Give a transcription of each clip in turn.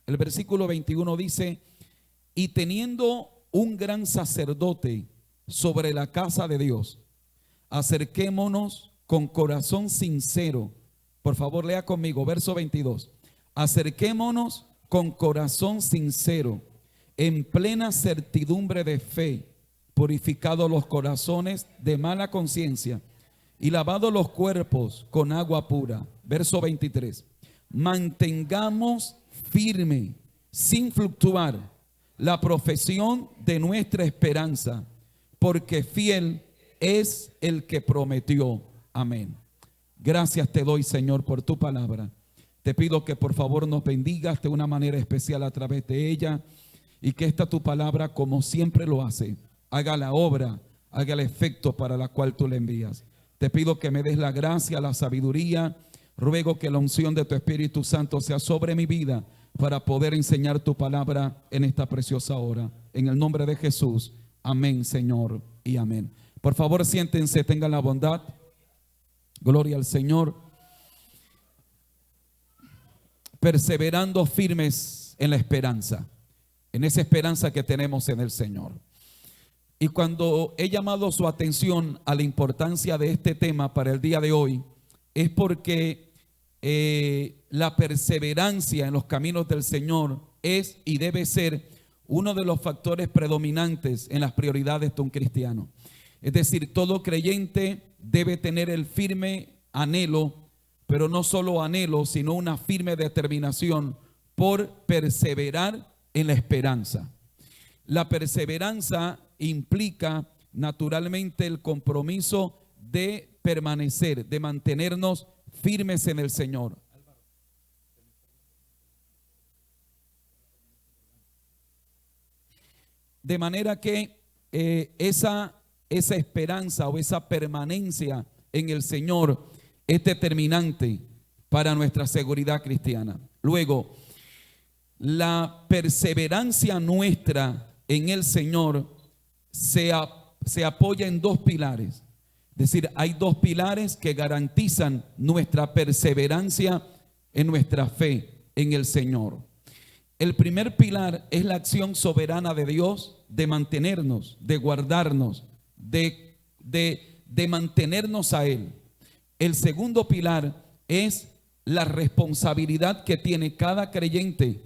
El versículo 21 dice: y teniendo un gran sacerdote sobre la casa de Dios, acerquémonos con corazón sincero. Por favor, lea conmigo, verso 22. Acerquémonos con corazón sincero, en plena certidumbre de fe, purificados los corazones de mala conciencia y lavados los cuerpos con agua pura. Verso 23. Mantengamos firme, sin fluctuar, la profesión de nuestra esperanza, porque fiel es el que prometió. Amén. Gracias te doy, Señor, por tu palabra. Te pido que por favor nos bendigas de una manera especial a través de ella, y que esta tu palabra, como siempre lo hace, haga la obra, haga el efecto para la cual tú le envías. Te pido que me des la gracia, la sabiduría. Ruego que la unción de tu Espíritu Santo sea sobre mi vida para poder enseñar tu palabra en esta preciosa hora. En el nombre de Jesús. Amén, Señor, y amén. Por favor, siéntense, tengan la bondad. Gloria al Señor. Perseverando firmes en la esperanza, en esa esperanza que tenemos en el Señor. Y cuando he llamado su atención a la importancia de este tema para el día de hoy, es porque la perseverancia en los caminos del Señor es y debe ser uno de los factores predominantes en las prioridades de un cristiano. Es decir, todo creyente debe tener el firme anhelo, pero no solo anhelo, sino una firme determinación por perseverar en la esperanza. La perseverancia implica naturalmente el compromiso de permanecer, de mantenernos firmes en el Señor. De manera que esa esperanza o esa permanencia en el Señor es determinante para nuestra seguridad cristiana. Luego, la perseverancia nuestra en el Señor se apoya en dos pilares. Es decir, hay dos pilares que garantizan nuestra perseverancia en nuestra fe en el Señor. El primer pilar es la acción soberana de Dios de mantenernos, de guardarnos, de mantenernos a Él. El segundo pilar es la responsabilidad que tiene cada creyente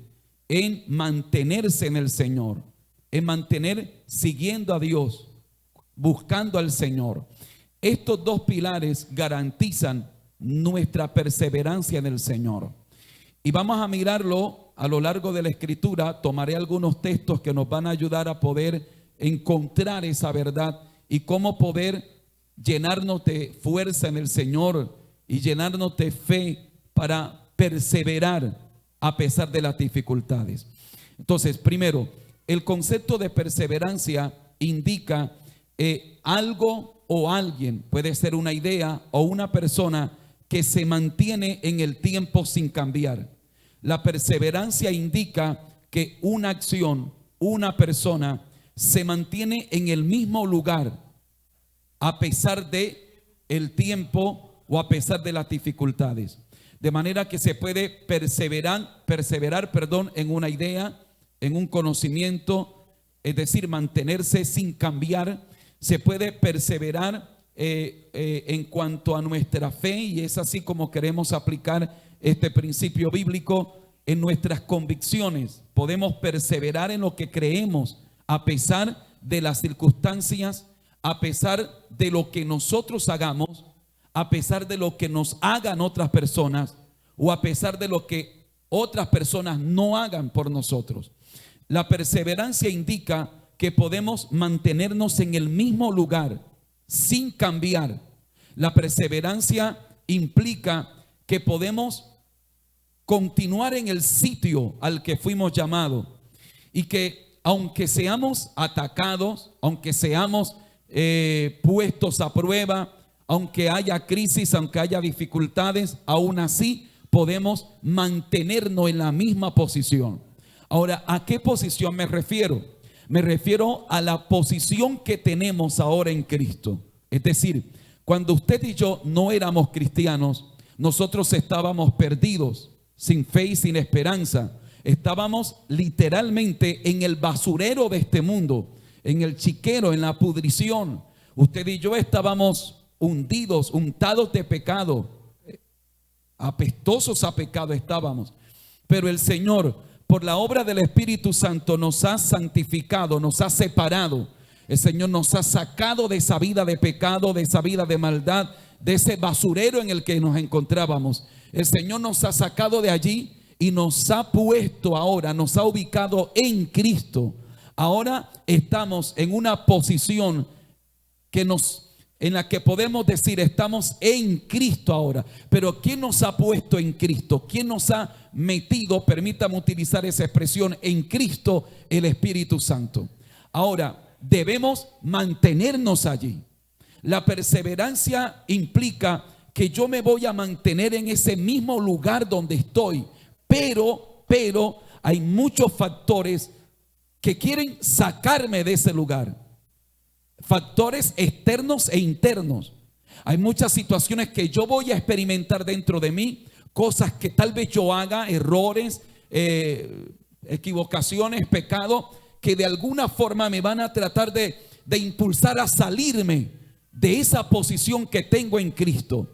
en mantenerse en el Señor, en mantener siguiendo a Dios, buscando al Señor. Estos dos pilares garantizan nuestra perseverancia en el Señor. Y vamos a mirarlo a lo largo de la Escritura. Tomaré algunos textos que nos van a ayudar a poder encontrar esa verdad y cómo poder llenarnos de fuerza en el Señor y llenarnos de fe para perseverar a pesar de las dificultades. Entonces, primero, el concepto de perseverancia indica algo o alguien, puede ser una idea o una persona que se mantiene en el tiempo sin cambiar. La perseverancia indica que una acción, una persona se mantiene en el mismo lugar a pesar de el tiempo o a pesar de las dificultades. De manera que se puede perseverar, en una idea, en un conocimiento, es decir, mantenerse sin cambiar. Se puede perseverar en cuanto a nuestra fe, y es así como queremos aplicar este principio bíblico en nuestras convicciones. Podemos perseverar en lo que creemos a pesar de las circunstancias, a pesar de lo que nosotros hagamos, a pesar de lo que nos hagan otras personas o a pesar de lo que otras personas no hagan por nosotros. La perseverancia indica que podemos mantenernos en el mismo lugar sin cambiar. La perseverancia implica que podemos continuar en el sitio al que fuimos llamados y que aunque seamos atacados, aunque seamos puestos a prueba, aunque haya crisis, aunque haya dificultades, aún así podemos mantenernos en la misma posición. Ahora, ¿a qué posición me refiero? Me refiero a la posición que tenemos ahora en Cristo. Es decir, cuando usted y yo no éramos cristianos, nosotros estábamos perdidos, sin fe y sin esperanza. estábamos literalmente en el basurero de este mundo, en el chiquero, en la pudrición. Usted y yo estábamos hundidos, untados de pecado, apestosos a pecado estábamos. Pero el Señor, por la obra del Espíritu Santo, nos ha santificado, nos ha separado. El Señor nos ha sacado de esa vida de pecado, de esa vida de maldad, de ese basurero en el que nos encontrábamos. El Señor nos ha sacado de allí y nos ha puesto ahora, nos ha ubicado en Cristo. Ahora estamos en una posición en la que podemos decir estamos en Cristo ahora. Pero ¿quién nos ha puesto en Cristo? ¿Quién nos ha metido, permítame utilizar esa expresión, en Cristo? El Espíritu Santo. Ahora debemos mantenernos allí. La perseverancia implica que yo me voy a mantener en ese mismo lugar donde estoy, pero hay muchos factores que quieren sacarme de ese lugar. Factores externos e internos. Hay muchas situaciones que yo voy a experimentar dentro de mí, cosas que tal vez yo haga, errores, equivocaciones, pecados, que de alguna forma me van a tratar de impulsar a salirme de esa posición que tengo en Cristo.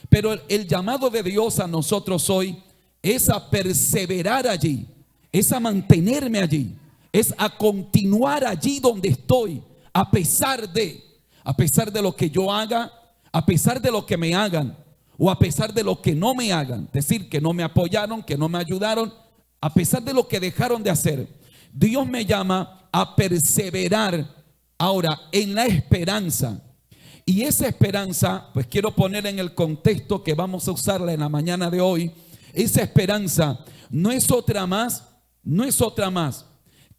Pero el llamado de Dios a nosotros hoy es a perseverar allí, es a mantenerme allí, es a continuar allí donde estoy, a pesar de lo que yo haga, a pesar de lo que me hagan, o a pesar de lo que no me hagan. Es decir, que no me apoyaron, que no me ayudaron, a pesar de lo que dejaron de hacer. Dios me llama a perseverar ahora en la esperanza. Y esa esperanza, pues quiero poner en el contexto que vamos a usarla en la mañana de hoy. Esa esperanza no es otra más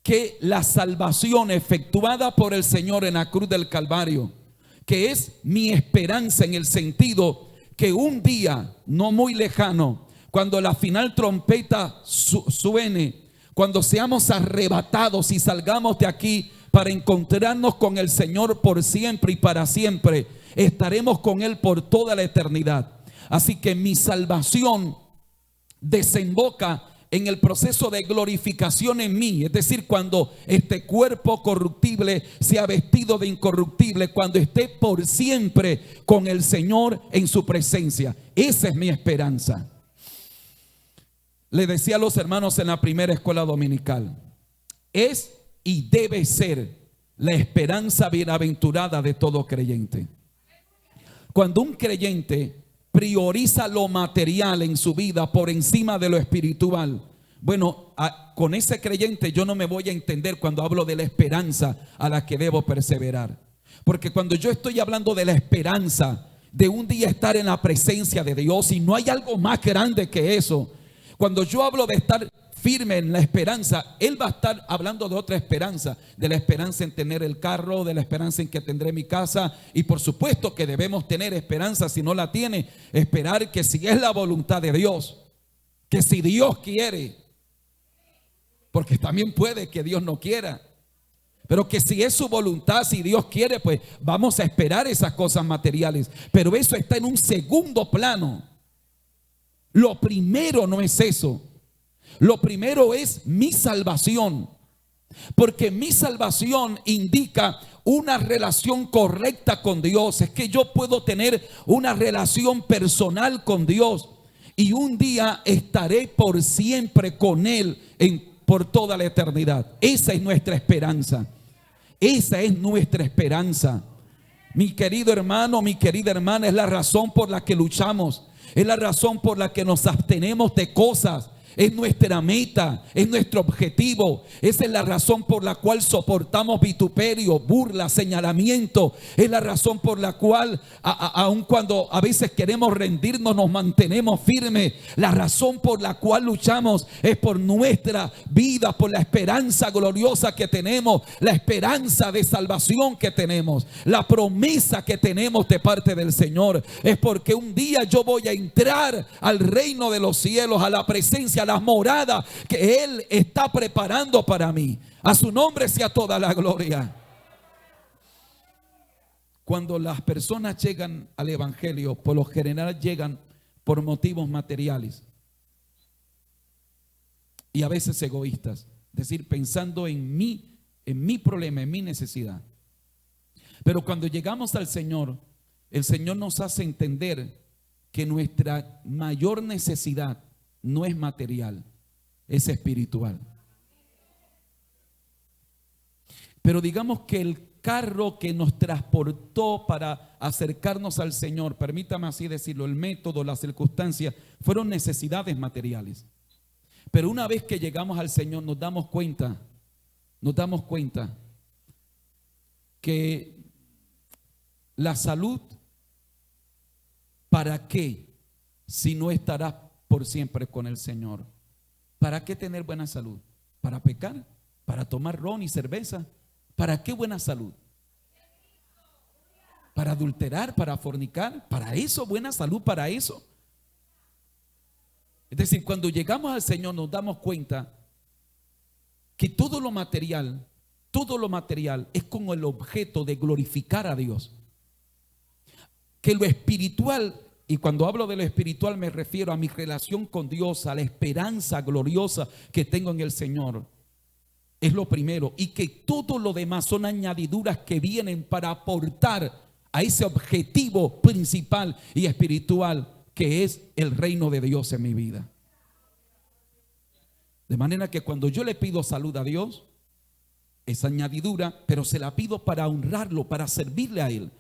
que la salvación efectuada por el Señor en la cruz del Calvario, que es mi esperanza en el sentido que un día no muy lejano, cuando la final trompeta suene, cuando seamos arrebatados y salgamos de aquí para encontrarnos con el Señor por siempre y para siempre, estaremos con Él por toda la eternidad. Así que mi salvación desemboca en el proceso de glorificación en mí, es decir, cuando este cuerpo corruptible sea vestido de incorruptible, cuando esté por siempre con el Señor en su presencia. Esa es mi esperanza. Le decía a los hermanos en la primera escuela dominical, es y debe ser la esperanza bienaventurada de todo creyente. Cuando un creyente prioriza lo material en su vida por encima de lo espiritual, bueno, con ese creyente yo no me voy a entender cuando hablo de la esperanza a la que debo perseverar. Porque cuando yo estoy hablando de la esperanza de un día estar en la presencia de Dios, y no hay algo más grande que eso, cuando yo hablo de estar firme en la esperanza, Él va a estar hablando de otra esperanza, de la esperanza en tener el carro, de la esperanza en que tendré mi casa. Y por supuesto que debemos tener esperanza, si no la tiene, esperar que si es la voluntad de Dios, que si Dios quiere, porque también puede que Dios no quiera, pero que si es su voluntad, si Dios quiere, pues vamos a esperar esas cosas materiales. Pero eso está en un segundo plano. Lo primero no es eso. Lo primero es mi salvación, porque mi salvación indica una relación correcta con Dios. Es que yo puedo tener una relación personal con Dios y un día estaré por siempre con Él por toda la eternidad. Esa es nuestra esperanza. Esa es nuestra esperanza. Mi querido hermano, mi querida hermana, es la razón por la que luchamos. Es la razón por la que nos abstenemos de cosas. Es nuestra meta, es nuestro objetivo. Esa es la razón por la cual soportamos vituperio, burla, señalamiento. Es la razón por la cual, aun cuando a veces queremos rendirnos, nos mantenemos firmes. La razón por la cual luchamos es por nuestra vida, por la esperanza gloriosa que tenemos, la esperanza de salvación que tenemos, la promesa que tenemos de parte del Señor. Es porque un día yo voy a entrar al reino de los cielos, a la presencia, a las moradas que Él está preparando para mí. A su nombre sea toda la gloria. Cuando las personas llegan al evangelio, por lo general llegan por motivos materiales. y a veces egoístas, es decir, pensando en mi problema, en mi necesidad. Pero cuando llegamos al Señor, el Señor nos hace entender que nuestra mayor necesidad no es material, es espiritual. Pero digamos que el carro que nos transportó para acercarnos al Señor, permítame así decirlo, el método, las circunstancias, fueron necesidades materiales. Pero una vez que llegamos al Señor nos damos cuenta que la salud, ¿para qué? Si no estarás por siempre con el Señor. ¿Para qué tener buena salud? ¿Para pecar? ¿Para tomar ron y cerveza? ¿Para qué buena salud? ¿Para adulterar? ¿Para fornicar? ¿Para eso? ¿Buena salud para eso? Es decir, cuando llegamos al Señor nos damos cuenta que todo lo material es como el objeto de glorificar a Dios. Que lo espiritual, y cuando hablo de lo espiritual me refiero a mi relación con Dios, a la esperanza gloriosa que tengo en el Señor, es lo primero, y que todo lo demás son añadiduras que vienen para aportar a ese objetivo principal y espiritual que es el reino de Dios en mi vida. De manera que cuando yo le pido salud a Dios, es añadidura, pero se la pido para honrarlo, para servirle a Él.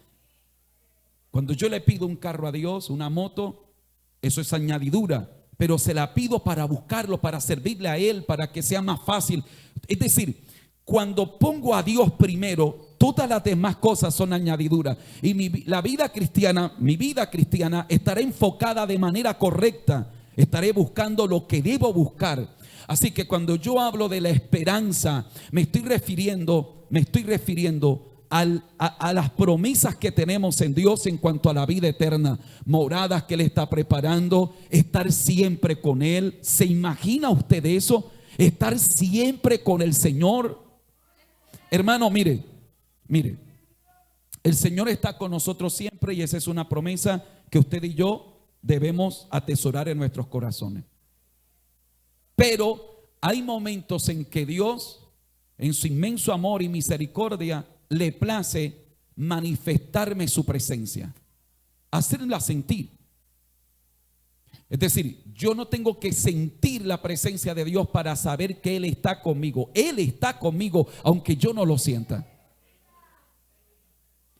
Cuando yo le pido un carro a Dios, una moto, eso es añadidura, pero se la pido para buscarlo, para servirle a Él, para que sea más fácil. Es decir, cuando pongo a Dios primero, todas las demás cosas son añadiduras. Y mi vida cristiana estará enfocada de manera correcta. Estaré buscando lo que debo buscar. Así que cuando yo hablo de la esperanza, me estoy refiriendo a las promesas que tenemos en Dios en cuanto a la vida eterna, moradas que Él está preparando, estar siempre con Él. ¿Se imagina usted eso? Estar siempre con el Señor. Hermano, mire, el Señor está con nosotros siempre y esa es una promesa que usted y yo debemos atesorar en nuestros corazones. Pero hay momentos en que Dios, en su inmenso amor y misericordia, le place manifestarme su presencia, hacerla sentir. Es decir, yo no tengo que sentir la presencia de Dios para saber que Él está conmigo. Él está conmigo aunque yo no lo sienta.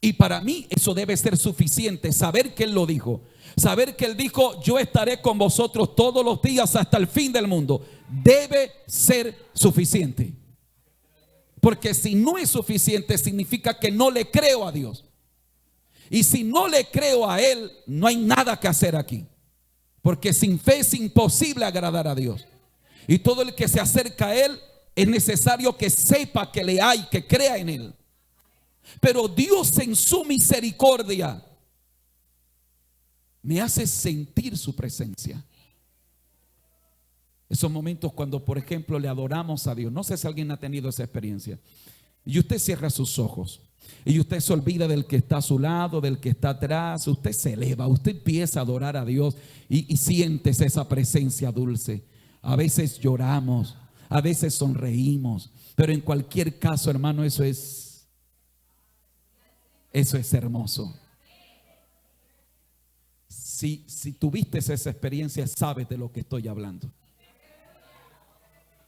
Y para mí eso debe ser suficiente, saber que Él lo dijo. Saber que Él dijo, yo estaré con vosotros todos los días hasta el fin del mundo. Debe ser suficiente. Porque si no es suficiente, significa que no le creo a Dios. Y si no le creo a Él, no hay nada que hacer aquí. Porque sin fe es imposible agradar a Dios. Y todo el que se acerca a Él, es necesario que sepa que le hay, que crea en Él. Pero Dios en su misericordia me hace sentir su presencia. Esos momentos cuando, por ejemplo, le adoramos a Dios. No sé si alguien ha tenido esa experiencia. Y usted cierra sus ojos. Y usted se olvida del que está a su lado, del que está atrás. Usted se eleva, usted empieza a adorar a Dios. Y sientes esa presencia dulce. A veces lloramos, a veces sonreímos. Pero en cualquier caso, hermano, eso es hermoso. Si tuviste esa experiencia, sabes de lo que estoy hablando.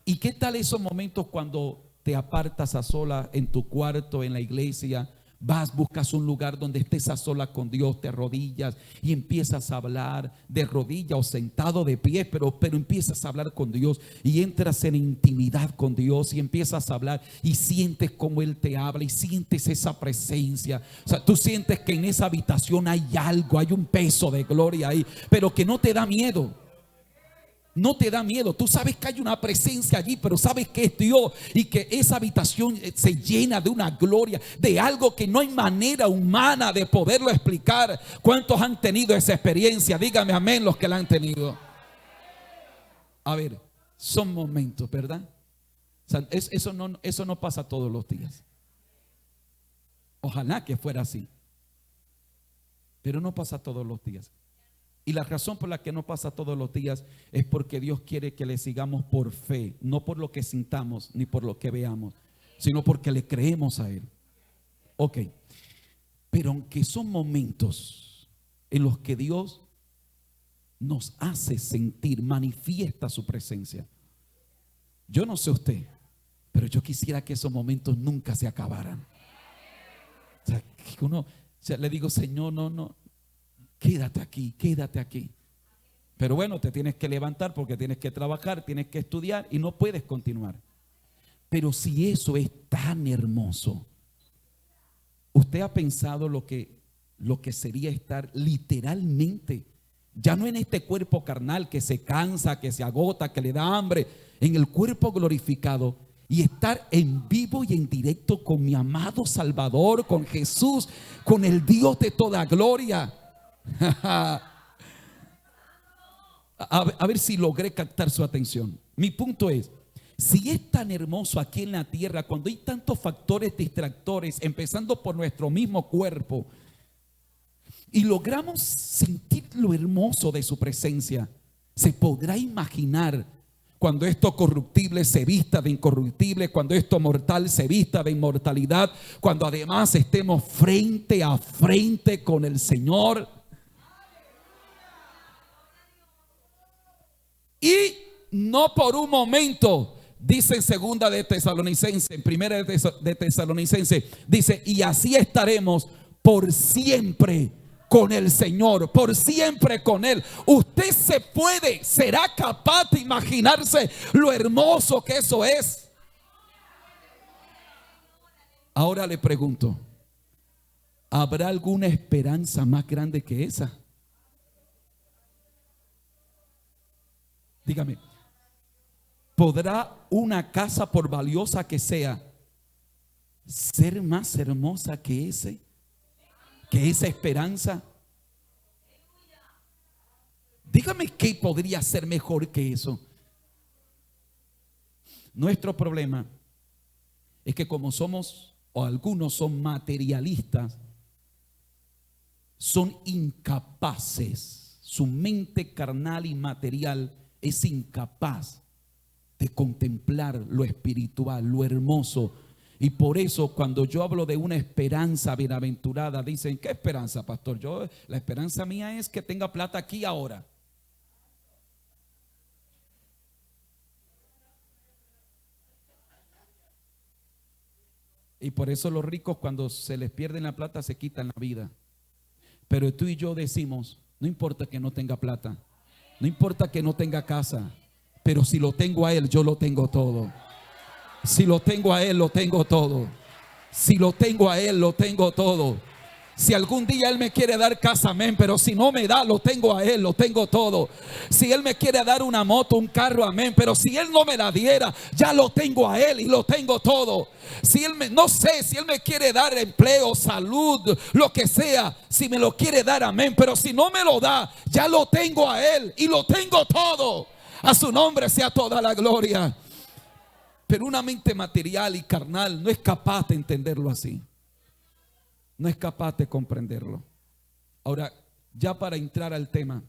¿Y qué tal esos momentos cuando te apartas a solas en tu cuarto, en la iglesia? Vas, buscas un lugar donde estés a solas con Dios, te arrodillas y empiezas a hablar de rodillas o sentado de pie, pero empiezas a hablar con Dios y entras en intimidad con Dios y empiezas a hablar y sientes como Él te habla y sientes esa presencia. O sea, tú sientes que en esa habitación hay algo, hay un peso de gloria ahí, pero que no te da miedo. No te da miedo, tú sabes que hay una presencia allí, pero sabes que es Dios y que esa habitación se llena de una gloria, de algo que no hay manera humana de poderlo explicar. ¿Cuántos han tenido esa experiencia? Dígame amén los que la han tenido. A ver, son momentos, ¿verdad? O sea, eso no pasa todos los días. Ojalá que fuera así, pero no pasa todos los días. Y la razón por la que no pasa todos los días es porque Dios quiere que le sigamos por fe, no por lo que sintamos ni por lo que veamos, sino porque le creemos a Él. Ok, pero aunque son momentos en los que Dios nos hace sentir, manifiesta su presencia. Yo no sé usted, pero yo quisiera que esos momentos nunca se acabaran. O sea, que uno, le digo, Señor, no, quédate aquí, quédate aquí. Pero bueno, te tienes que levantar porque tienes que trabajar, tienes que estudiar y no puedes continuar. Pero si eso es tan hermoso, ¿usted ha pensado lo que sería estar literalmente, ya no en este cuerpo carnal que se cansa, que se agota, que le da hambre, en el cuerpo glorificado y estar en vivo y en directo con mi amado Salvador, con Jesús, con el Dios de toda gloria? A ver si logré captar su atención. Mi punto es, si es tan hermoso aquí en la tierra, cuando hay tantos factores distractores, empezando por nuestro mismo cuerpo, y logramos sentir lo hermoso de su presencia, se podrá imaginar cuando esto corruptible se vista de incorruptible, cuando esto mortal se vista de inmortalidad, cuando además estemos frente a frente con el Señor. Y no por un momento, dice en segunda de Tesalonicenses, en primera de Tesalonicenses, dice, y así estaremos por siempre con el Señor, por siempre con Él. Usted será capaz de imaginarse lo hermoso que eso es. Ahora le pregunto, ¿habrá alguna esperanza más grande que esa? Dígame, ¿podrá una casa, por valiosa que sea, ser más hermosa que esa esperanza? Dígame, ¿qué podría ser mejor que eso? Nuestro problema es que como somos, o algunos son materialistas, son incapaces, su mente carnal y material es incapaz de contemplar lo espiritual, lo hermoso. Y por eso cuando yo hablo de una esperanza bienaventurada, dicen, ¿qué esperanza, pastor? La esperanza mía es que tenga plata aquí ahora. Y por eso los ricos, cuando se les pierde la plata, se quitan la vida. Pero tú y yo decimos, no importa que no tenga plata, no importa que no tenga casa, pero si lo tengo a Él, yo lo tengo todo. Si lo tengo a Él, lo tengo todo. Si lo tengo a Él, lo tengo todo. Si algún día Él me quiere dar casa, amén, pero si no me da, lo tengo a Él, lo tengo todo. Si Él me quiere dar una moto, un carro, amén, pero si Él no me la diera, ya lo tengo a Él y lo tengo todo. Si Él no sé, si Él me quiere dar empleo, salud, lo que sea, si me lo quiere dar, amén, pero si no me lo da, ya lo tengo a Él y lo tengo todo. A su nombre sea toda la gloria. Pero una mente material y carnal no es capaz de entenderlo así. No es capaz de comprenderlo. Ahora, ya para entrar al tema,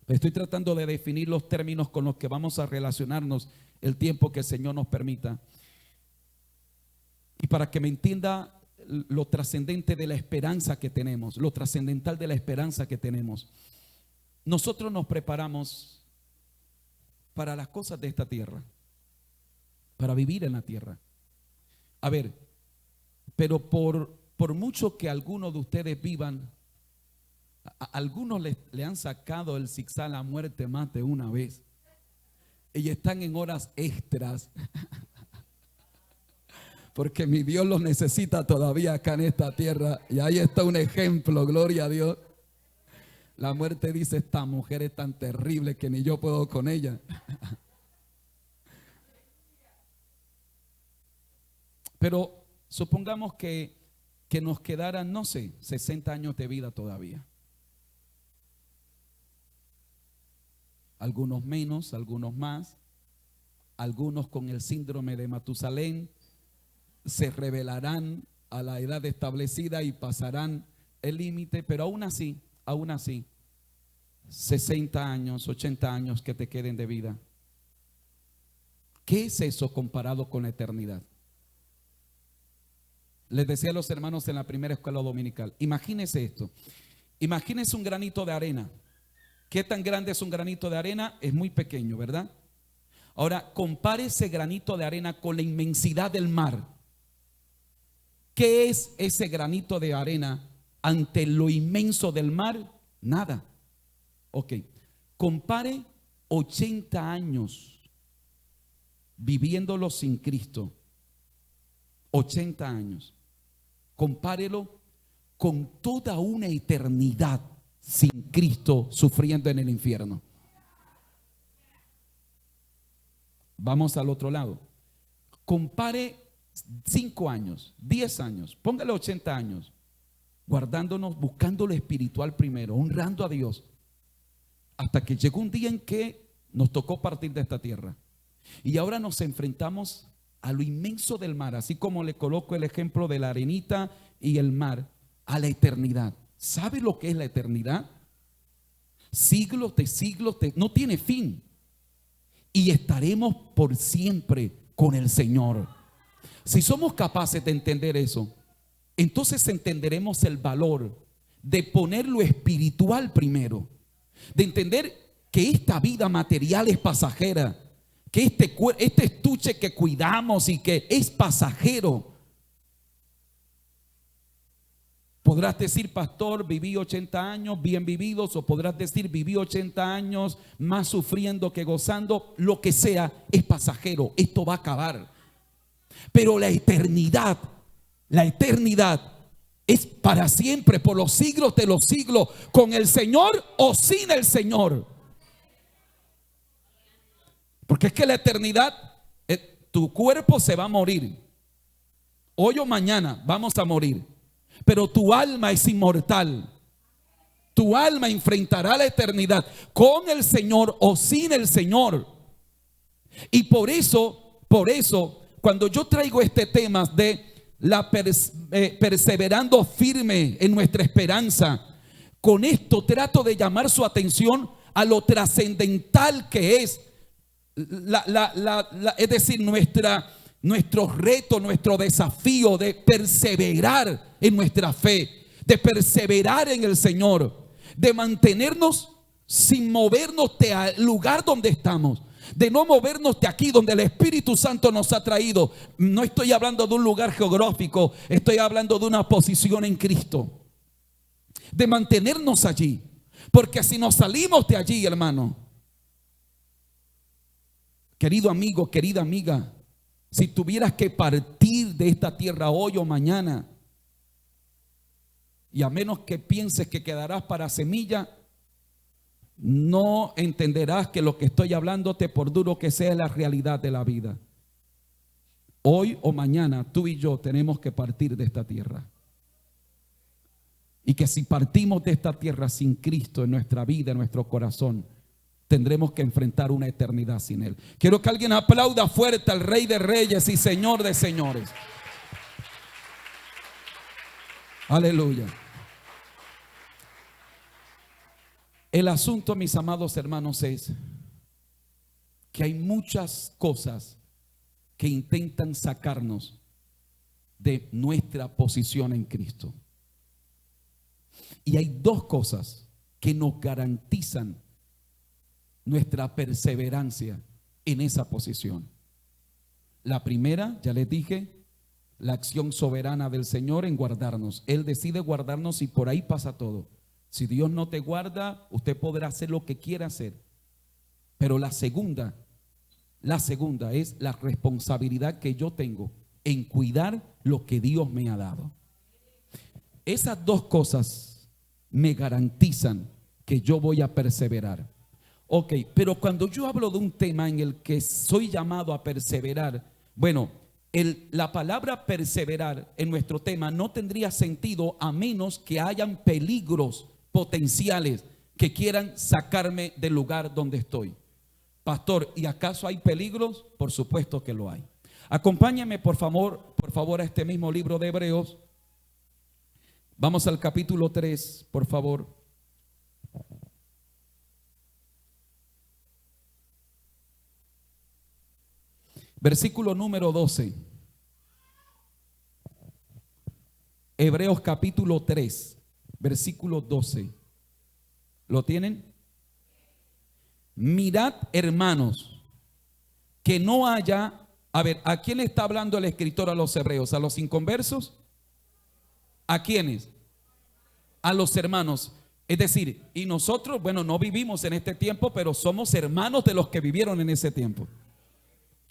estoy tratando de definir los términos con los que vamos a relacionarnos el tiempo que el Señor nos permita. Y para que me entienda lo trascendente de la esperanza que tenemos, lo trascendental de la esperanza que tenemos. Nosotros nos preparamos para las cosas de esta tierra, para vivir en la tierra. A ver, pero por mucho que algunos de ustedes vivan, a algunos le han sacado el zigzag a la muerte más de una vez y están en horas extras porque mi Dios los necesita todavía acá en esta tierra. Y ahí está un ejemplo, gloria a Dios. La muerte dice, esta mujer es tan terrible que ni yo puedo con ella. Pero supongamos que nos quedaran, no sé, 60 años de vida todavía. Algunos menos, algunos más. Algunos con el síndrome de Matusalén se rebelarán a la edad establecida y pasarán el límite. Pero aún así, 60 años, 80 años que te queden de vida. ¿Qué es eso comparado con la eternidad? Les decía a los hermanos en la primera escuela dominical, imagínense esto. Imagínense un granito de arena. ¿Qué tan grande es un granito de arena? Es muy pequeño, ¿verdad? Ahora, compare ese granito de arena con la inmensidad del mar. ¿Qué es ese granito de arena ante lo inmenso del mar? Nada. Ok, compare 80 años viviéndolo sin Cristo. 80 años. Compárelo con toda una eternidad sin Cristo sufriendo en el infierno. Vamos al otro lado. Compare 5 años, 10 años, póngale 80 años, guardándonos, buscando lo espiritual primero, honrando a Dios, hasta que llegó un día en que nos tocó partir de esta tierra. Y ahora nos enfrentamos a lo inmenso del mar, así como le coloco el ejemplo de la arenita y el mar, a la eternidad. ¿Sabe lo que es la eternidad? Siglos de siglos, no tiene fin. Y estaremos por siempre con el Señor. Si somos capaces de entender eso, entonces entenderemos el valor de poner lo espiritual primero, de entender que esta vida material es pasajera, que este estuche que cuidamos y que es pasajero. Podrás decir, pastor, viví 80 años bien vividos, o podrás decir, viví 80 años más sufriendo que gozando. Lo que sea, es pasajero, esto va a acabar. Pero la eternidad es para siempre, por los siglos de los siglos, con el Señor o sin el Señor. Porque es que la eternidad, tu cuerpo se va a morir. Hoy o mañana vamos a morir. Pero tu alma es inmortal. Tu alma enfrentará la eternidad con el Señor o sin el Señor. Y por eso, cuando yo traigo este tema de la perseverando firme en nuestra esperanza, con esto trato de llamar su atención a lo trascendental que es es decir, nuestro reto, nuestro desafío de perseverar en nuestra fe, de perseverar en el Señor, de mantenernos sin movernos del lugar donde estamos, de no movernos de aquí donde el Espíritu Santo nos ha traído. No estoy hablando de un lugar geográfico, estoy hablando de una posición en Cristo, de mantenernos allí, porque si nos salimos de allí, hermano, querido amigo, querida amiga, si tuvieras que partir de esta tierra hoy o mañana, y a menos que pienses que quedarás para semilla, no entenderás que lo que estoy hablándote, por duro que sea, es la realidad de la vida. Hoy o mañana tú y yo tenemos que partir de esta tierra. Y que si partimos de esta tierra sin Cristo en nuestra vida, en nuestro corazón, tendremos que enfrentar una eternidad sin Él. Quiero que alguien aplauda fuerte al Rey de Reyes y Señor de Señores. Aleluya. El asunto, mis amados hermanos, es que hay muchas cosas que intentan sacarnos de nuestra posición en Cristo. Y hay dos cosas que nos garantizan nuestra perseverancia en esa posición. La primera, ya les dije, la acción soberana del Señor en guardarnos. Él decide guardarnos y por ahí pasa todo. Si Dios no te guarda, usted podrá hacer lo que quiera hacer. Pero la segunda es la responsabilidad que yo tengo en cuidar lo que Dios me ha dado. Esas dos cosas me garantizan que yo voy a perseverar. Ok, pero cuando yo hablo de un tema en el que soy llamado a perseverar, bueno, la palabra perseverar en nuestro tema no tendría sentido a menos que hayan peligros potenciales que quieran sacarme del lugar donde estoy. Pastor, ¿y acaso hay peligros? Por supuesto que lo hay. Acompáñame por favor a este mismo libro de Hebreos. Vamos al capítulo 3, por favor. Versículo número 12. Hebreos capítulo 3, versículo 12. ¿Lo tienen? Mirad, hermanos, que no haya... A ver, ¿a quién le está hablando el escritor a los hebreos? ¿A los inconversos? ¿A quiénes? A los hermanos. Es decir, y nosotros, bueno, no vivimos en este tiempo, pero somos hermanos de los que vivieron en ese tiempo.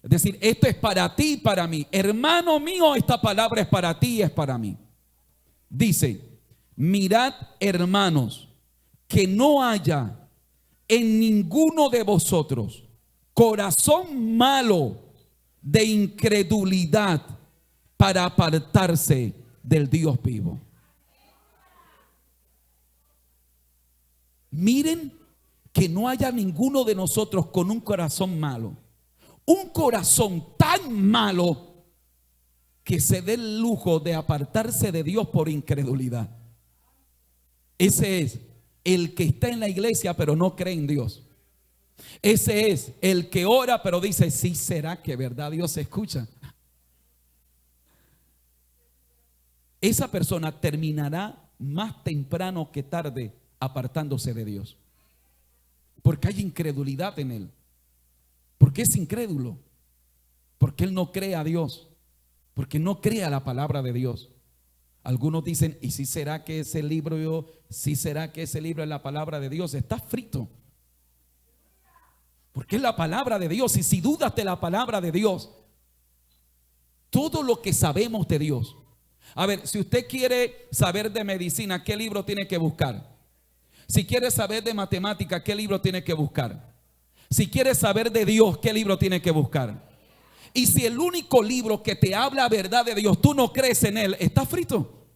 Es decir, esto es para ti y para mí. Hermano mío, esta palabra es para ti y es para mí. Dice, mirad, hermanos, que no haya en ninguno de vosotros corazón malo de incredulidad para apartarse del Dios vivo. Miren que no haya ninguno de nosotros con un corazón malo. Un corazón tan malo que se dé el lujo de apartarse de Dios por incredulidad. Ese es el que está en la iglesia pero no cree en Dios. Ese es el que ora pero dice, sí, ¿será que verdad Dios escucha? Esa persona terminará más temprano que tarde apartándose de Dios, porque hay incredulidad en él. Porque es incrédulo, porque él no cree a Dios, porque no cree a la palabra de Dios. Algunos dicen, ¿y si será que ese libro, si será que ese libro es la palabra de Dios? Está frito, porque es la palabra de Dios. Y si dudas de la palabra de Dios, todo lo que sabemos de Dios. A ver, si usted quiere saber de medicina, ¿qué libro tiene que buscar? Si quiere saber de matemática, ¿qué libro tiene que buscar? Si quiere saber de Dios, ¿qué libro tiene que buscar? Y si el único libro que te habla verdad de Dios, tú no crees en él, está frito.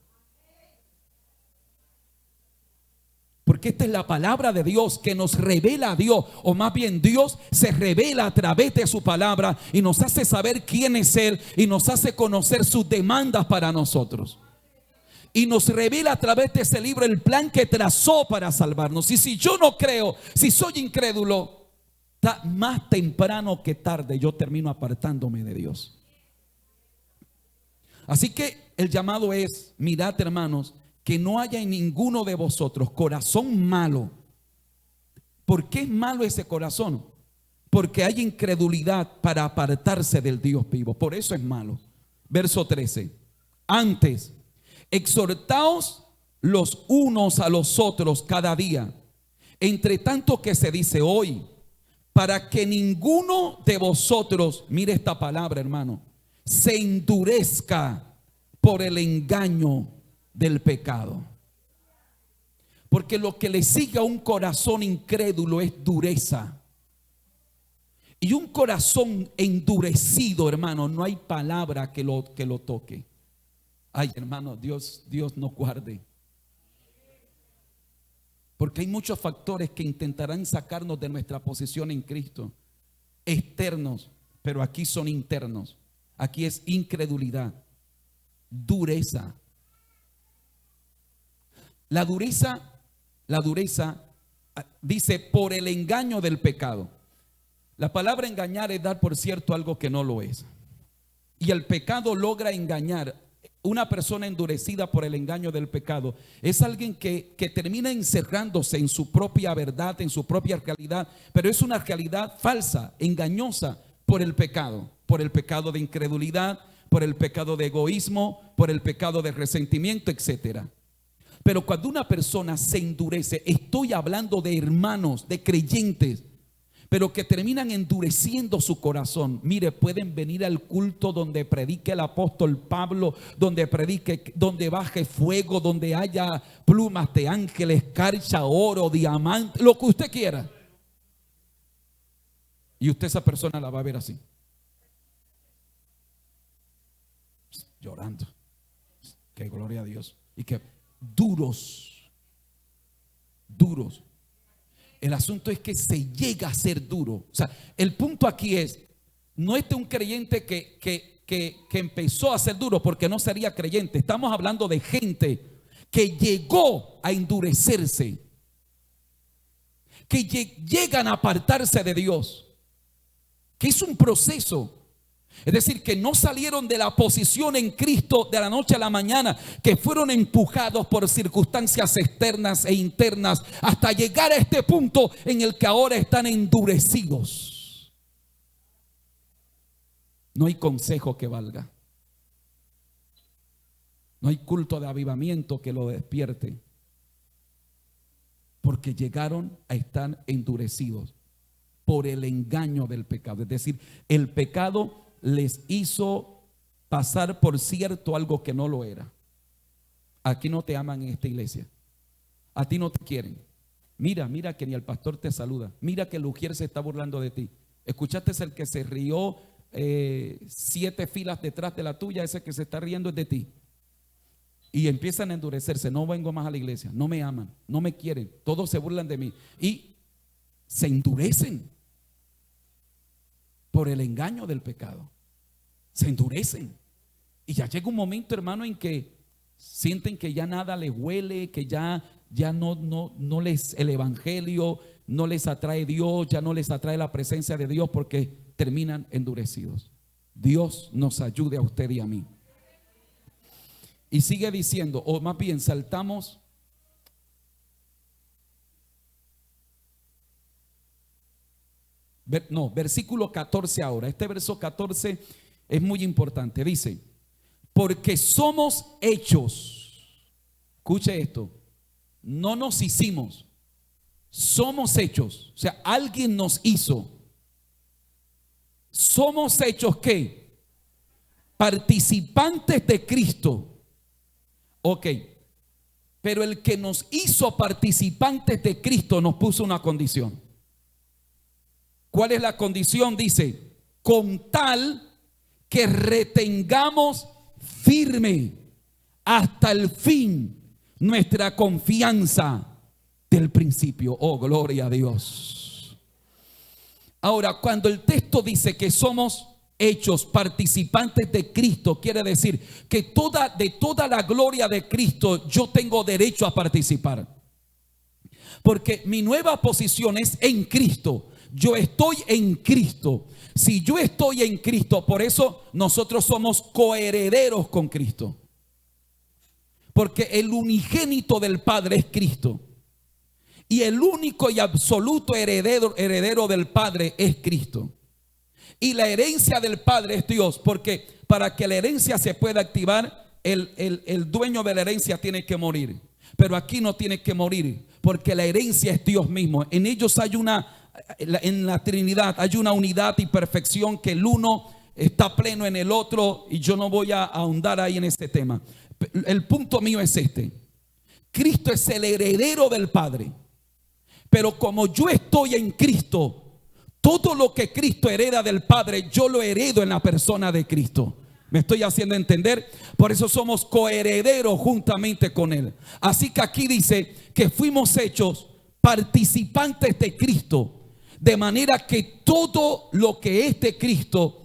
Porque esta es la palabra de Dios que nos revela a Dios, o más bien Dios se revela a través de su palabra y nos hace saber quién es Él y nos hace conocer sus demandas para nosotros. Y nos revela a través de ese libro el plan que trazó para salvarnos. Y si yo no creo, si soy incrédulo, más temprano que tarde yo termino apartándome de Dios. Así que el llamado es, mirad, hermanos, que no haya en ninguno de vosotros corazón malo. ¿Por qué es malo ese corazón? Porque hay incredulidad para apartarse del Dios vivo. Por eso es malo. Verso 13. Antes, exhortaos los unos a los otros cada día, entre tanto que se dice hoy, para que ninguno de vosotros, mire esta palabra, hermano, se endurezca por el engaño del pecado. Porque lo que le sigue a un corazón incrédulo es dureza. Y un corazón endurecido, hermano, no hay palabra que lo toque. Ay, hermano, Dios nos guarde. Porque hay muchos factores que intentarán sacarnos de nuestra posición en Cristo, externos, pero aquí son internos. Aquí es incredulidad, dureza. La dureza dice por el engaño del pecado. La palabra engañar es dar por cierto algo que no lo es. Y el pecado logra engañar. Una persona endurecida por el engaño del pecado es alguien que termina encerrándose en su propia verdad, en su propia realidad, pero es una realidad falsa, engañosa por el pecado de incredulidad, por el pecado de egoísmo, por el pecado de resentimiento, etcétera. Pero cuando una persona se endurece, estoy hablando de hermanos, de creyentes, pero que terminan endureciendo su corazón. Mire, pueden venir al culto donde predique el apóstol Pablo, donde baje fuego, donde haya plumas de ángeles, escarcha, oro, diamante, lo que usted quiera. Y usted, esa persona, la va a ver así, llorando. Que gloria a Dios. Y que duros. El asunto es que se llega a ser duro. O sea, el punto aquí es, no es de un creyente que empezó a ser duro, porque no sería creyente. Estamos hablando de gente que llegó a endurecerse, que llegan a apartarse de Dios, que es un proceso. Es decir, que no salieron de la posición en Cristo de la noche a la mañana, que fueron empujados por circunstancias externas e internas hasta llegar a este punto en el que ahora están endurecidos. No hay consejo que valga. No hay culto de avivamiento que lo despierte. Porque llegaron a estar endurecidos por el engaño del pecado. Es decir, el pecado les hizo pasar por cierto algo que no lo era. Aquí no te aman en esta iglesia. A ti no te quieren. Mira que ni el pastor te saluda. Mira que el ujier se está burlando de ti. ¿Escuchaste el que se rió 7 filas detrás de la tuya? Ese que se está riendo es de ti. Y empiezan a endurecerse. No vengo más a la iglesia. No me aman. No me quieren. Todos se burlan de mí. Y se endurecen por el engaño del pecado. Se endurecen. Y ya llega un momento, hermano, en que sienten que ya nada les huele, que ya no les, el evangelio no les atrae Dios, ya no les atrae la presencia de Dios, porque terminan endurecidos. Dios nos ayude a usted y a mí. Y sigue diciendo, o más bien saltamos versículo 14 ahora. Este verso 14 es muy importante. Dice, porque somos hechos. Escuche esto. No nos hicimos. Somos hechos. O sea, alguien nos hizo. Somos hechos ¿qué? Participantes de Cristo. Ok. Pero el que nos hizo participantes de Cristo nos puso una condición. ¿Cuál es la condición? Dice, con tal que retengamos firme hasta el fin nuestra confianza del principio. Oh, gloria a Dios. Ahora, cuando el texto dice que somos hechos participantes de Cristo, quiere decir que de toda la gloria de Cristo yo tengo derecho a participar. Porque mi nueva posición es en Cristo. Yo estoy en Cristo. Si yo estoy en Cristo, por eso nosotros somos coherederos con Cristo. Porque el unigénito del Padre es Cristo. Y el único y absoluto heredero del Padre es Cristo. Y la herencia del Padre es Dios. Porque para que la herencia se pueda activar, el dueño de la herencia tiene que morir. Pero aquí no tiene que morir, porque la herencia es Dios mismo. En ellos hay en la Trinidad hay una unidad y perfección, que el uno está pleno en el otro, y yo no voy a ahondar ahí en este tema. El punto mío es este: Cristo es el heredero del Padre, pero como yo estoy en Cristo, todo lo que Cristo hereda del Padre, yo lo heredo en la persona de Cristo. ¿Me estoy haciendo entender? Por eso somos coherederos juntamente con Él. Así que aquí dice que fuimos hechos participantes de Cristo, de manera que todo lo que es de Cristo,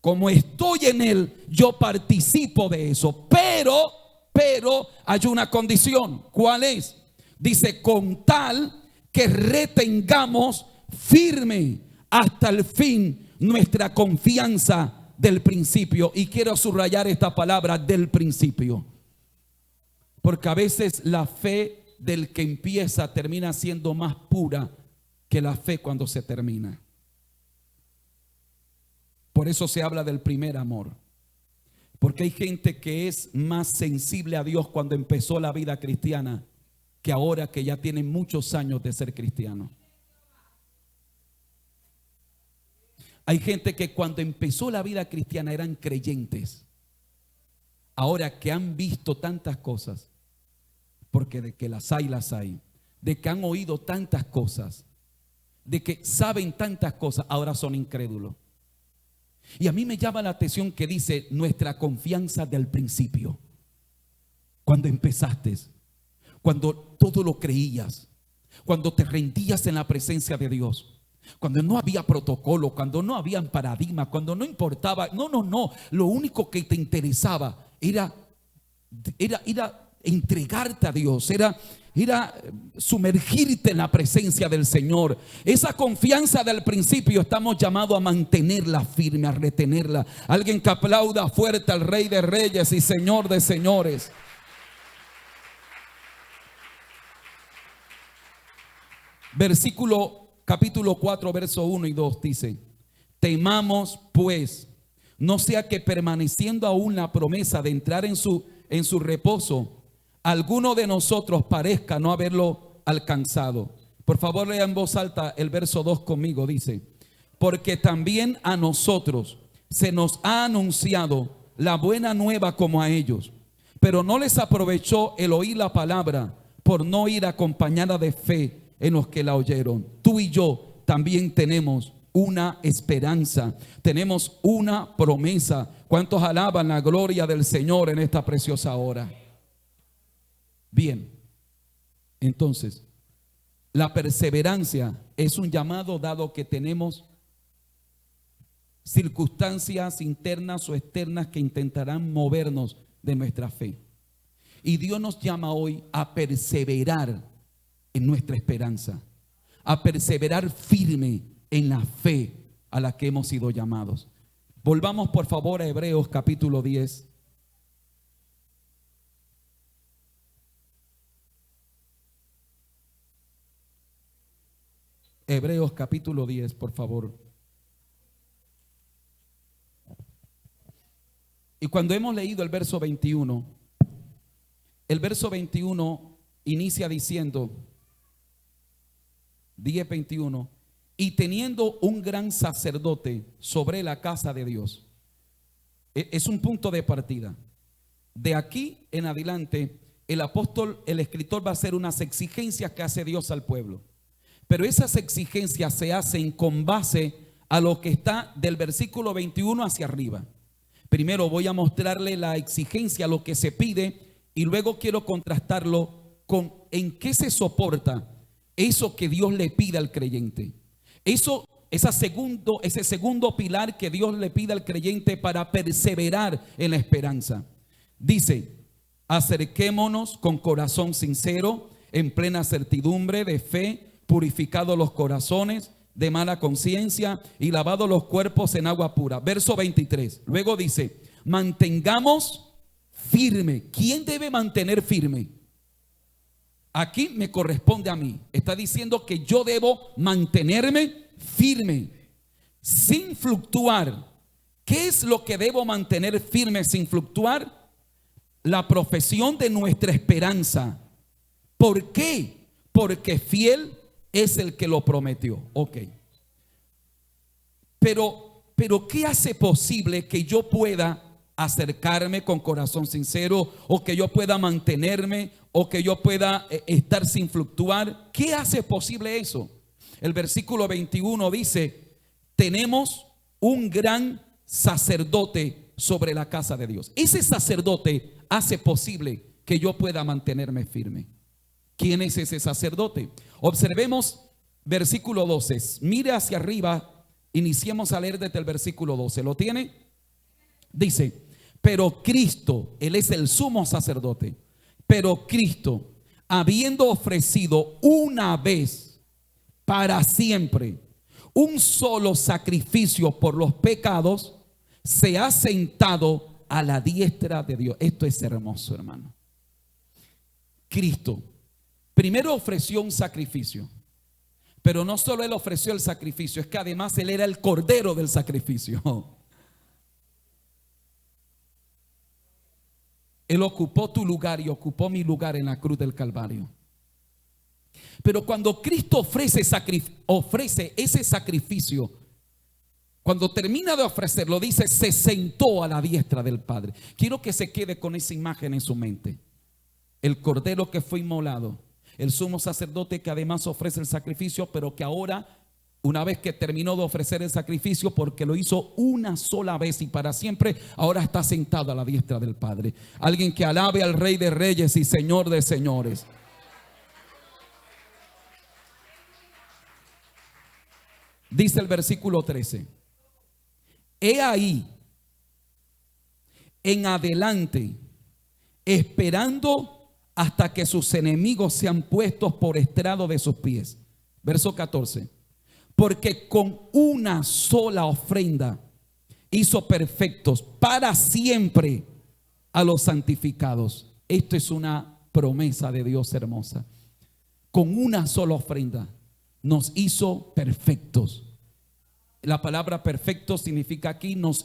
como estoy en Él, yo participo de eso. Pero hay una condición. ¿Cuál es? Dice, con tal que retengamos firme hasta el fin nuestra confianza del principio. Y quiero subrayar esta palabra, del principio, porque a veces la fe del que empieza termina siendo más pura que la fe cuando se termina. Por eso se habla del primer amor, porque hay gente que es más sensible a Dios cuando empezó la vida cristiana que ahora que ya tienen muchos años de ser cristiano. Hay gente que cuando empezó la vida cristiana eran creyentes, ahora que han visto tantas cosas, porque de que las hay, de que han oído tantas cosas, de que saben tantas cosas, ahora son incrédulos. Y a mí me llama la atención que dice nuestra confianza del principio. Cuando empezaste, cuando todo lo creías, cuando te rendías en la presencia de Dios, cuando no había protocolo, cuando no había paradigma, cuando no importaba, no, lo único que te interesaba era entregarte a Dios, era ir a sumergirte en la presencia del Señor. Esa confianza del principio estamos llamados a mantenerla firme, a retenerla. Alguien que aplauda fuerte al Rey de Reyes y Señor de Señores. Capítulo 4, verso 1 y 2 dice: temamos pues, no sea que permaneciendo aún la promesa de entrar en su reposo, alguno de nosotros parezca no haberlo alcanzado. Por favor, lea en voz alta el verso 2 conmigo. Dice: porque también a nosotros se nos ha anunciado la buena nueva como a ellos, pero no les aprovechó el oír la palabra por no ir acompañada de fe en los que la oyeron. Tú y yo también tenemos una esperanza, tenemos una promesa. ¿Cuántos alaban la gloria del Señor en esta preciosa hora? Bien, entonces, la perseverancia es un llamado dado que tenemos circunstancias internas o externas que intentarán movernos de nuestra fe. Y Dios nos llama hoy a perseverar en nuestra esperanza, a perseverar firme en la fe a la que hemos sido llamados. Volvamos por favor a Hebreos capítulo 10. Hebreos capítulo 10, por favor. Y cuando hemos leído el verso 21, el verso 21 inicia diciendo, 10:21, y teniendo un gran sacerdote sobre la casa de Dios. Es un punto de partida. De aquí en adelante, el escritor va a hacer unas exigencias que hace Dios al pueblo. Pero esas exigencias se hacen con base a lo que está del versículo 21 hacia arriba. Primero voy a mostrarle la exigencia, lo que se pide, y luego quiero contrastarlo con en qué se soporta eso que Dios le pide al creyente. Ese segundo pilar que Dios le pide al creyente para perseverar en la esperanza. Dice: acerquémonos con corazón sincero, en plena certidumbre de fe, purificados los corazones de mala conciencia y lavados los cuerpos en agua pura. Verso 23. Luego dice: mantengamos firme. ¿Quién debe mantener firme? Aquí me corresponde a mí. Está diciendo que yo debo mantenerme firme, sin fluctuar. ¿Qué es lo que debo mantener firme sin fluctuar? La profesión de nuestra esperanza. ¿Por qué? Porque fiel es el que lo prometió. Ok. Pero ¿qué hace posible que yo pueda acercarme con corazón sincero, o que yo pueda mantenerme, o que yo pueda estar sin fluctuar? ¿Qué hace posible eso? El versículo 21 dice: tenemos un gran sacerdote sobre la casa de Dios. Ese sacerdote hace posible que yo pueda mantenerme firme. ¿Quién es ese sacerdote? Observemos versículo 12. Mire hacia arriba, iniciemos a leer desde el versículo 12. ¿Lo tiene? Dice: pero Cristo, Él es el sumo sacerdote, pero Cristo, habiendo ofrecido una vez para siempre un solo sacrificio por los pecados, se ha sentado a la diestra de Dios. Esto es hermoso, hermano. Cristo primero ofreció un sacrificio, pero no solo Él ofreció el sacrificio, es que además Él era el cordero del sacrificio. Él ocupó tu lugar y ocupó mi lugar en la cruz del Calvario. Pero cuando Cristo ofrece ese sacrificio, cuando termina de ofrecerlo, dice: se sentó a la diestra del Padre. Quiero que se quede con esa imagen en su mente. El cordero que fue inmolado, el sumo sacerdote que además ofrece el sacrificio, pero que ahora, una vez que terminó de ofrecer el sacrificio, porque lo hizo una sola vez y para siempre, ahora está sentado a la diestra del Padre. Alguien que alabe al Rey de Reyes y Señor de Señores. Dice el versículo 13: he ahí en adelante, esperando hasta que sus enemigos sean puestos por estrado de sus pies. Verso 14. Porque con una sola ofrenda hizo perfectos para siempre a los santificados. Esto es una promesa de Dios hermosa. Con una sola ofrenda nos hizo perfectos. La palabra perfecto significa aquí nos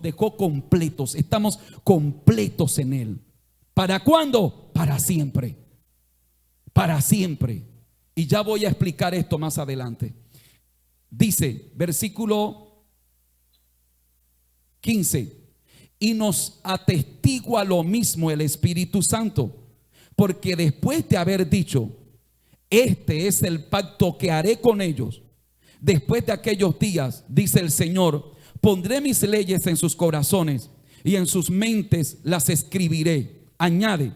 dejó completos. Estamos completos en Él. ¿Para cuándo? Para siempre. Para siempre. Y ya voy a explicar esto más adelante. Dice, versículo 15. Y nos atestigua lo mismo el Espíritu Santo. Porque después de haber dicho, este es el pacto que haré con ellos. Después de aquellos días, dice el Señor, pondré mis leyes en sus corazones y en sus mentes las escribiré. Añade,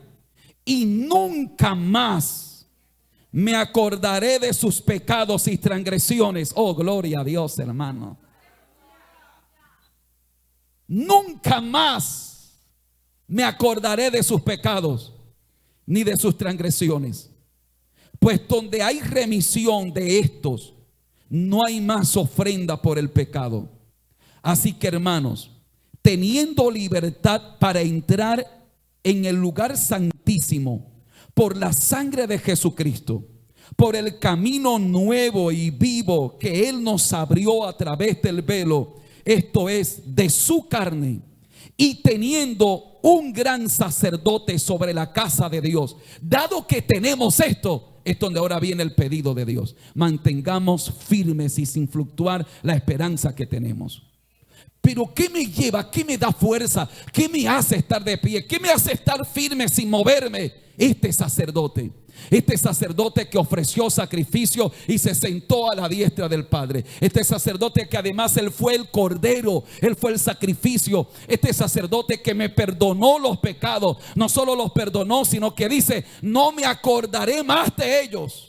y nunca más me acordaré de sus pecados y transgresiones. Oh, gloria a Dios, hermano. Nunca más me acordaré de sus pecados ni de sus transgresiones. Pues donde hay remisión de estos, no hay más ofrenda por el pecado. Así que, hermanos, teniendo libertad para entrar en el lugar santísimo por la sangre de Jesucristo, por el camino nuevo y vivo que Él nos abrió a través del velo, esto es, de su carne, y teniendo un gran sacerdote sobre la casa de Dios. Dado que tenemos esto, es donde ahora viene el pedido de Dios. Mantengamos firmes y sin fluctuar la esperanza que tenemos. Pero ¿qué me lleva? ¿Qué me da fuerza? ¿Qué me hace estar de pie? ¿Qué me hace estar firme sin moverme? Este sacerdote que ofreció sacrificio y se sentó a la diestra del Padre. Este sacerdote que además Él fue el cordero, Él fue el sacrificio. Este sacerdote que me perdonó los pecados. No solo los perdonó, sino que dice, no me acordaré más de ellos.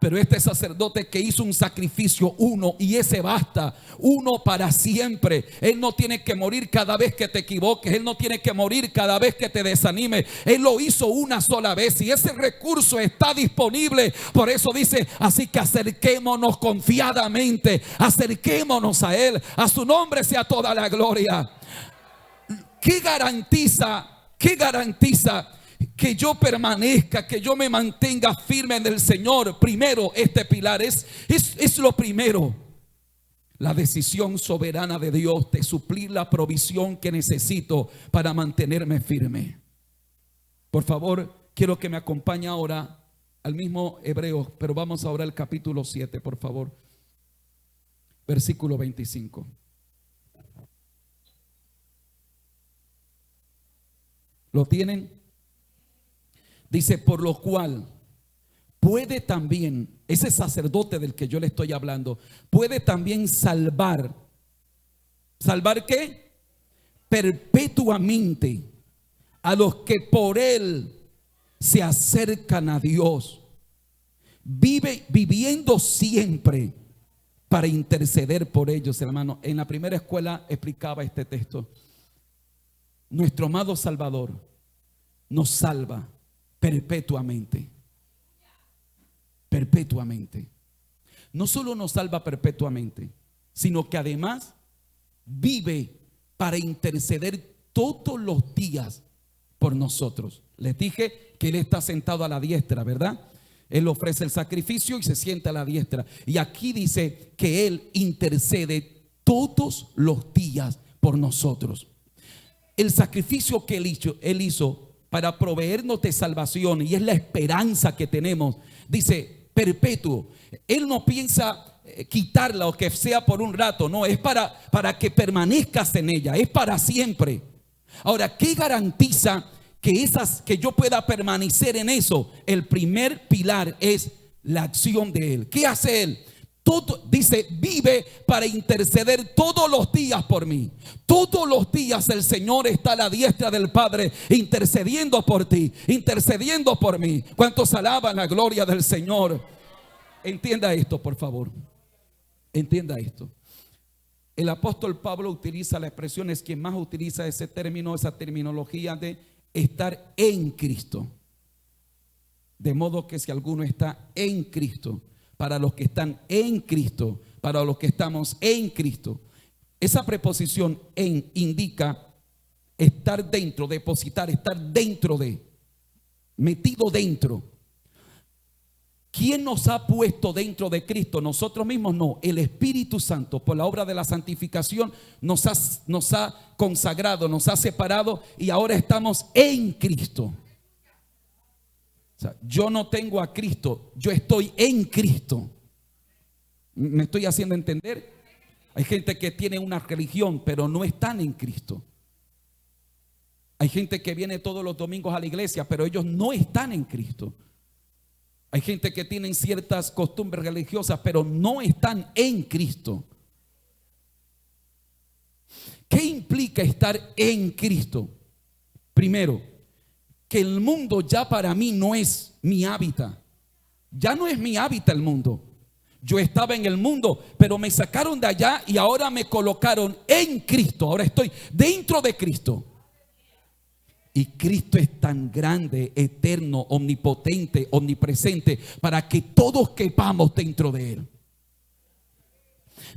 Pero este sacerdote que hizo un sacrificio uno, y ese basta, uno para siempre. Él no tiene que morir cada vez que te equivoques. Él no tiene que morir cada vez que te desanimes. Él lo hizo una sola vez y ese recurso está disponible. Por eso dice, así que acerquémonos confiadamente, acerquémonos a Él. A su nombre sea toda la gloria. ¿Qué garantiza? ¿Qué garantiza que yo permanezca, que yo me mantenga firme en el Señor? Primero, este pilar es lo primero. La decisión soberana de Dios de suplir la provisión que necesito para mantenerme firme. Por favor, quiero que me acompañe ahora al mismo Hebreos, pero vamos ahora al capítulo 7, por favor. Versículo 25. ¿Lo tienen? Dice, por lo cual puede también, ese sacerdote del que yo le estoy hablando, puede también salvar. ¿Salvar qué? Perpetuamente a los que por Él se acercan a Dios, viviendo siempre para interceder por ellos, hermano. En la primera escuela explicaba este texto. Nuestro amado Salvador nos salva perpetuamente. Perpetuamente. No solo nos salva perpetuamente, sino que además vive para interceder todos los días por nosotros. Les dije que Él está sentado a la diestra, ¿verdad? Él ofrece el sacrificio y se sienta a la diestra. Y aquí dice que Él intercede todos los días por nosotros. El sacrificio que Él hizo para proveernos de salvación, y es la esperanza que tenemos, dice perpetuo. Él no piensa quitarla o que sea por un rato, no, es para que permanezcas en ella, es para siempre. Ahora, ¿qué garantiza que yo pueda permanecer en eso? El primer pilar es la acción de Él. ¿Qué hace Él? Dice, vive para interceder todos los días por mí. Todos los días el Señor está a la diestra del Padre intercediendo por ti, intercediendo por mí. ¿Cuántos alaban la gloria del Señor? Entienda esto, por favor. Entienda esto. El apóstol Pablo utiliza la expresión, es quien más utiliza ese término, esa terminología de estar en Cristo. De modo que si alguno está en Cristo, para los que están en Cristo, para los que estamos en Cristo. Esa preposición en indica estar dentro, depositar, estar dentro de, metido dentro. ¿Quién nos ha puesto dentro de Cristo? Nosotros mismos no. El Espíritu Santo, por la obra de la santificación, nos ha consagrado, nos ha separado y ahora estamos en Cristo. O sea, yo no tengo a Cristo, yo estoy en Cristo. ¿Me estoy haciendo entender? Hay gente que tiene una religión, pero no están en Cristo. Hay gente que viene todos los domingos a la iglesia, pero ellos no están en Cristo. Hay gente que tienen ciertas costumbres religiosas, pero no están en Cristo. ¿Qué implica estar en Cristo? Primero, que el mundo ya para mí no es mi hábitat. Ya no es mi hábitat el mundo. Yo estaba en el mundo, pero me sacaron de allá y ahora me colocaron en Cristo. Ahora estoy dentro de Cristo. Y Cristo es tan grande, eterno, omnipotente, omnipresente, para que todos quepamos dentro de Él.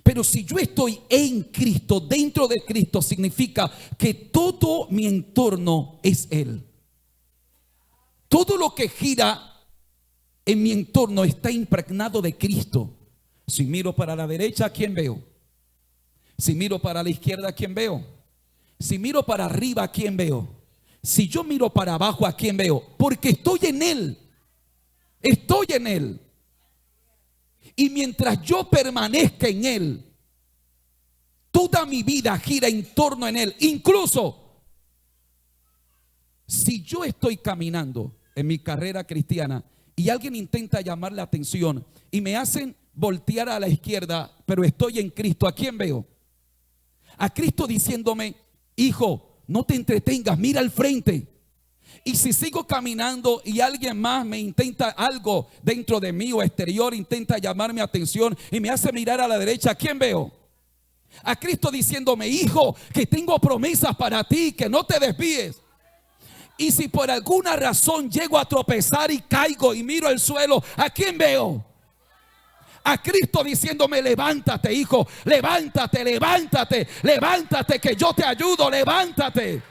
Pero si yo estoy en Cristo, dentro de Cristo, significa que todo mi entorno es Él. Todo lo que gira en mi entorno está impregnado de Cristo. Si miro para la derecha, ¿a quién veo? Si miro para la izquierda, ¿a quién veo? Si miro para arriba, ¿a quién veo? Si yo miro para abajo, ¿a quién veo? Porque estoy en Él. Estoy en Él. Y mientras yo permanezca en Él, toda mi vida gira en torno en Él. Incluso si yo estoy caminando en mi carrera cristiana y alguien intenta llamar la atención y me hacen voltear a la izquierda, pero estoy en Cristo, ¿a quién veo? A Cristo diciéndome: hijo, no te entretengas, mira al frente. Y si sigo caminando y alguien más me intenta algo dentro de mí o exterior, intenta llamar mi atención y me hace mirar a la derecha, ¿a quién veo? A Cristo diciéndome: hijo, que tengo promesas para ti, que no te desvíes. Y si por alguna razón llego a tropezar y caigo y miro el suelo, ¿a quién veo? A Cristo diciéndome: levántate, hijo, levántate, levántate, levántate, que yo te ayudo, levántate.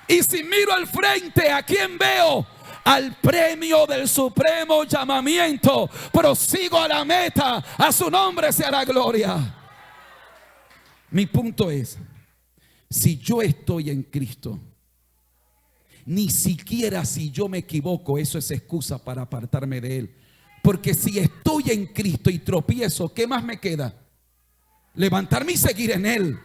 Y si miro al frente, ¿a quién veo? Al premio del supremo llamamiento. Prosigo a la meta, a su nombre sea la gloria. Mi punto es: si yo estoy en Cristo, ni siquiera si yo me equivoco, eso es excusa para apartarme de Él. Porque si estoy en Cristo y tropiezo, ¿qué más me queda? Levantarme y seguir en Él.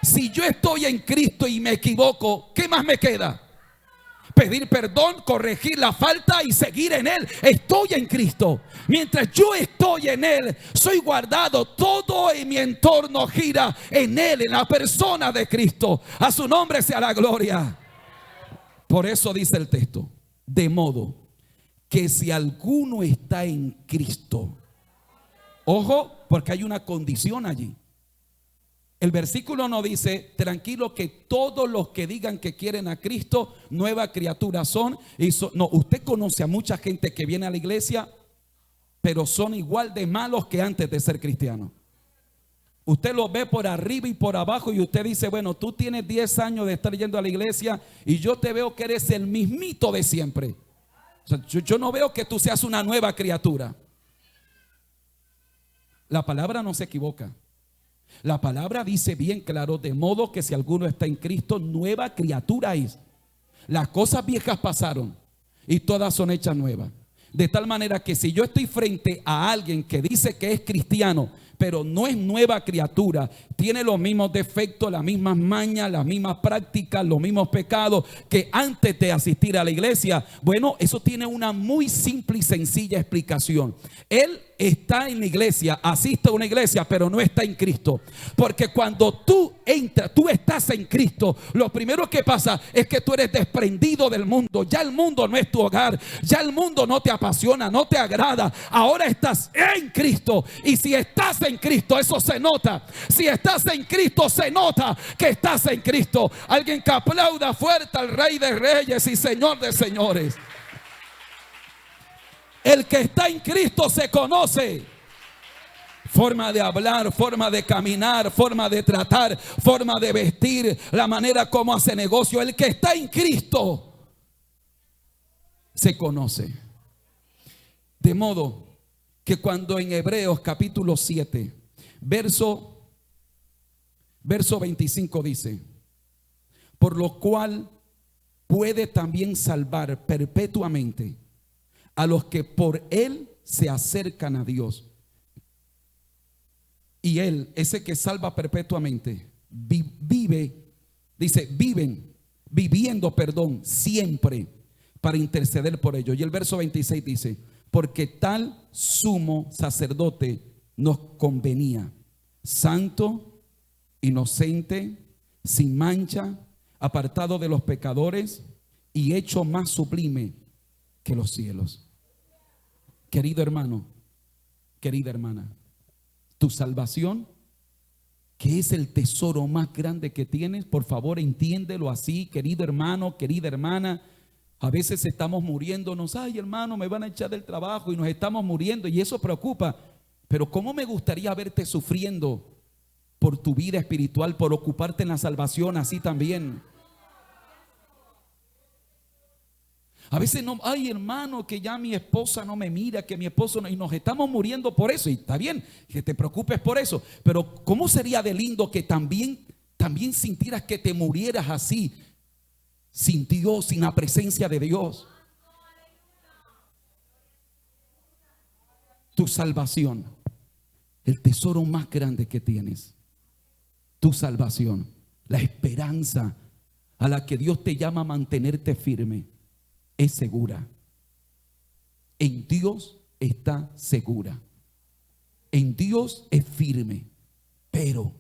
Si yo estoy en Cristo y me equivoco, ¿qué más me queda? Pedir perdón, corregir la falta y seguir en Él. Estoy en Cristo. Mientras yo estoy en Él, soy guardado. Todo en mi entorno gira en Él, en la persona de Cristo. A su nombre sea la gloria. Por eso dice el texto: de modo que si alguno está en Cristo. Ojo, porque hay una condición allí. El versículo no dice: tranquilo, que todos los que digan que quieren a Cristo, nueva criatura son. No, usted conoce a mucha gente que viene a la iglesia, pero son igual de malos que antes de ser cristiano. Usted los ve por arriba y por abajo y usted dice: bueno, tú tienes 10 años de estar yendo a la iglesia y yo te veo que eres el mismito de siempre. O sea, yo no veo que tú seas una nueva criatura. La palabra no se equivoca. La palabra dice bien claro: de modo que si alguno está en Cristo, nueva criatura es. Las cosas viejas pasaron y todas son hechas nuevas. De tal manera que si yo estoy frente a alguien que dice que es cristiano, pero no es nueva criatura, tiene los mismos defectos, las mismas mañas, las mismas prácticas, los mismos pecados que antes de asistir a la iglesia, bueno, eso tiene una muy simple y sencilla explicación. Él está en la iglesia, asiste a una iglesia, pero no está en Cristo. Porque cuando tú entras, tú estás en Cristo, lo primero que pasa es que tú eres desprendido del mundo. Ya el mundo no es tu hogar, ya el mundo no te apasiona, no te agrada. Ahora estás en Cristo, y si estás en Cristo, eso se nota. Si estás en Cristo, se nota que estás en Cristo. Alguien que aplauda fuerte al Rey de Reyes y Señor de Señores. El que está en Cristo se conoce. Forma de hablar, forma de caminar, forma de tratar, forma de vestir, la manera como hace negocio. El que está en Cristo se conoce. De modo que cuando en Hebreos capítulo 7, verso 25 dice: por lo cual puede también salvar perpetuamente a los que por él se acercan a Dios. Y él, ese que salva perpetuamente, viviendo siempre para interceder por ellos. Y el verso 26 dice: porque tal sumo sacerdote nos convenía, santo, inocente, sin mancha, apartado de los pecadores y hecho más sublime que los cielos. Querido hermano, querida hermana, tu salvación, que es el tesoro más grande que tienes, por favor entiéndelo así, querido hermano, querida hermana. A veces estamos muriéndonos: ay, hermano, me van a echar del trabajo, y nos estamos muriendo, y eso preocupa. Pero cómo me gustaría verte sufriendo por tu vida espiritual, por ocuparte en la salvación, así también. A veces no, ay, hermano, que ya mi esposa no me mira, que mi esposo no, y nos estamos muriendo por eso. Y está bien que te preocupes por eso, pero ¿cómo sería de lindo que también sintieras que te murieras así, sin Dios, sin la presencia de Dios? Tu salvación, el tesoro más grande que tienes, tu salvación, la esperanza a la que Dios te llama a mantenerte firme, es segura. En Dios está segura. En Dios es firme. Pero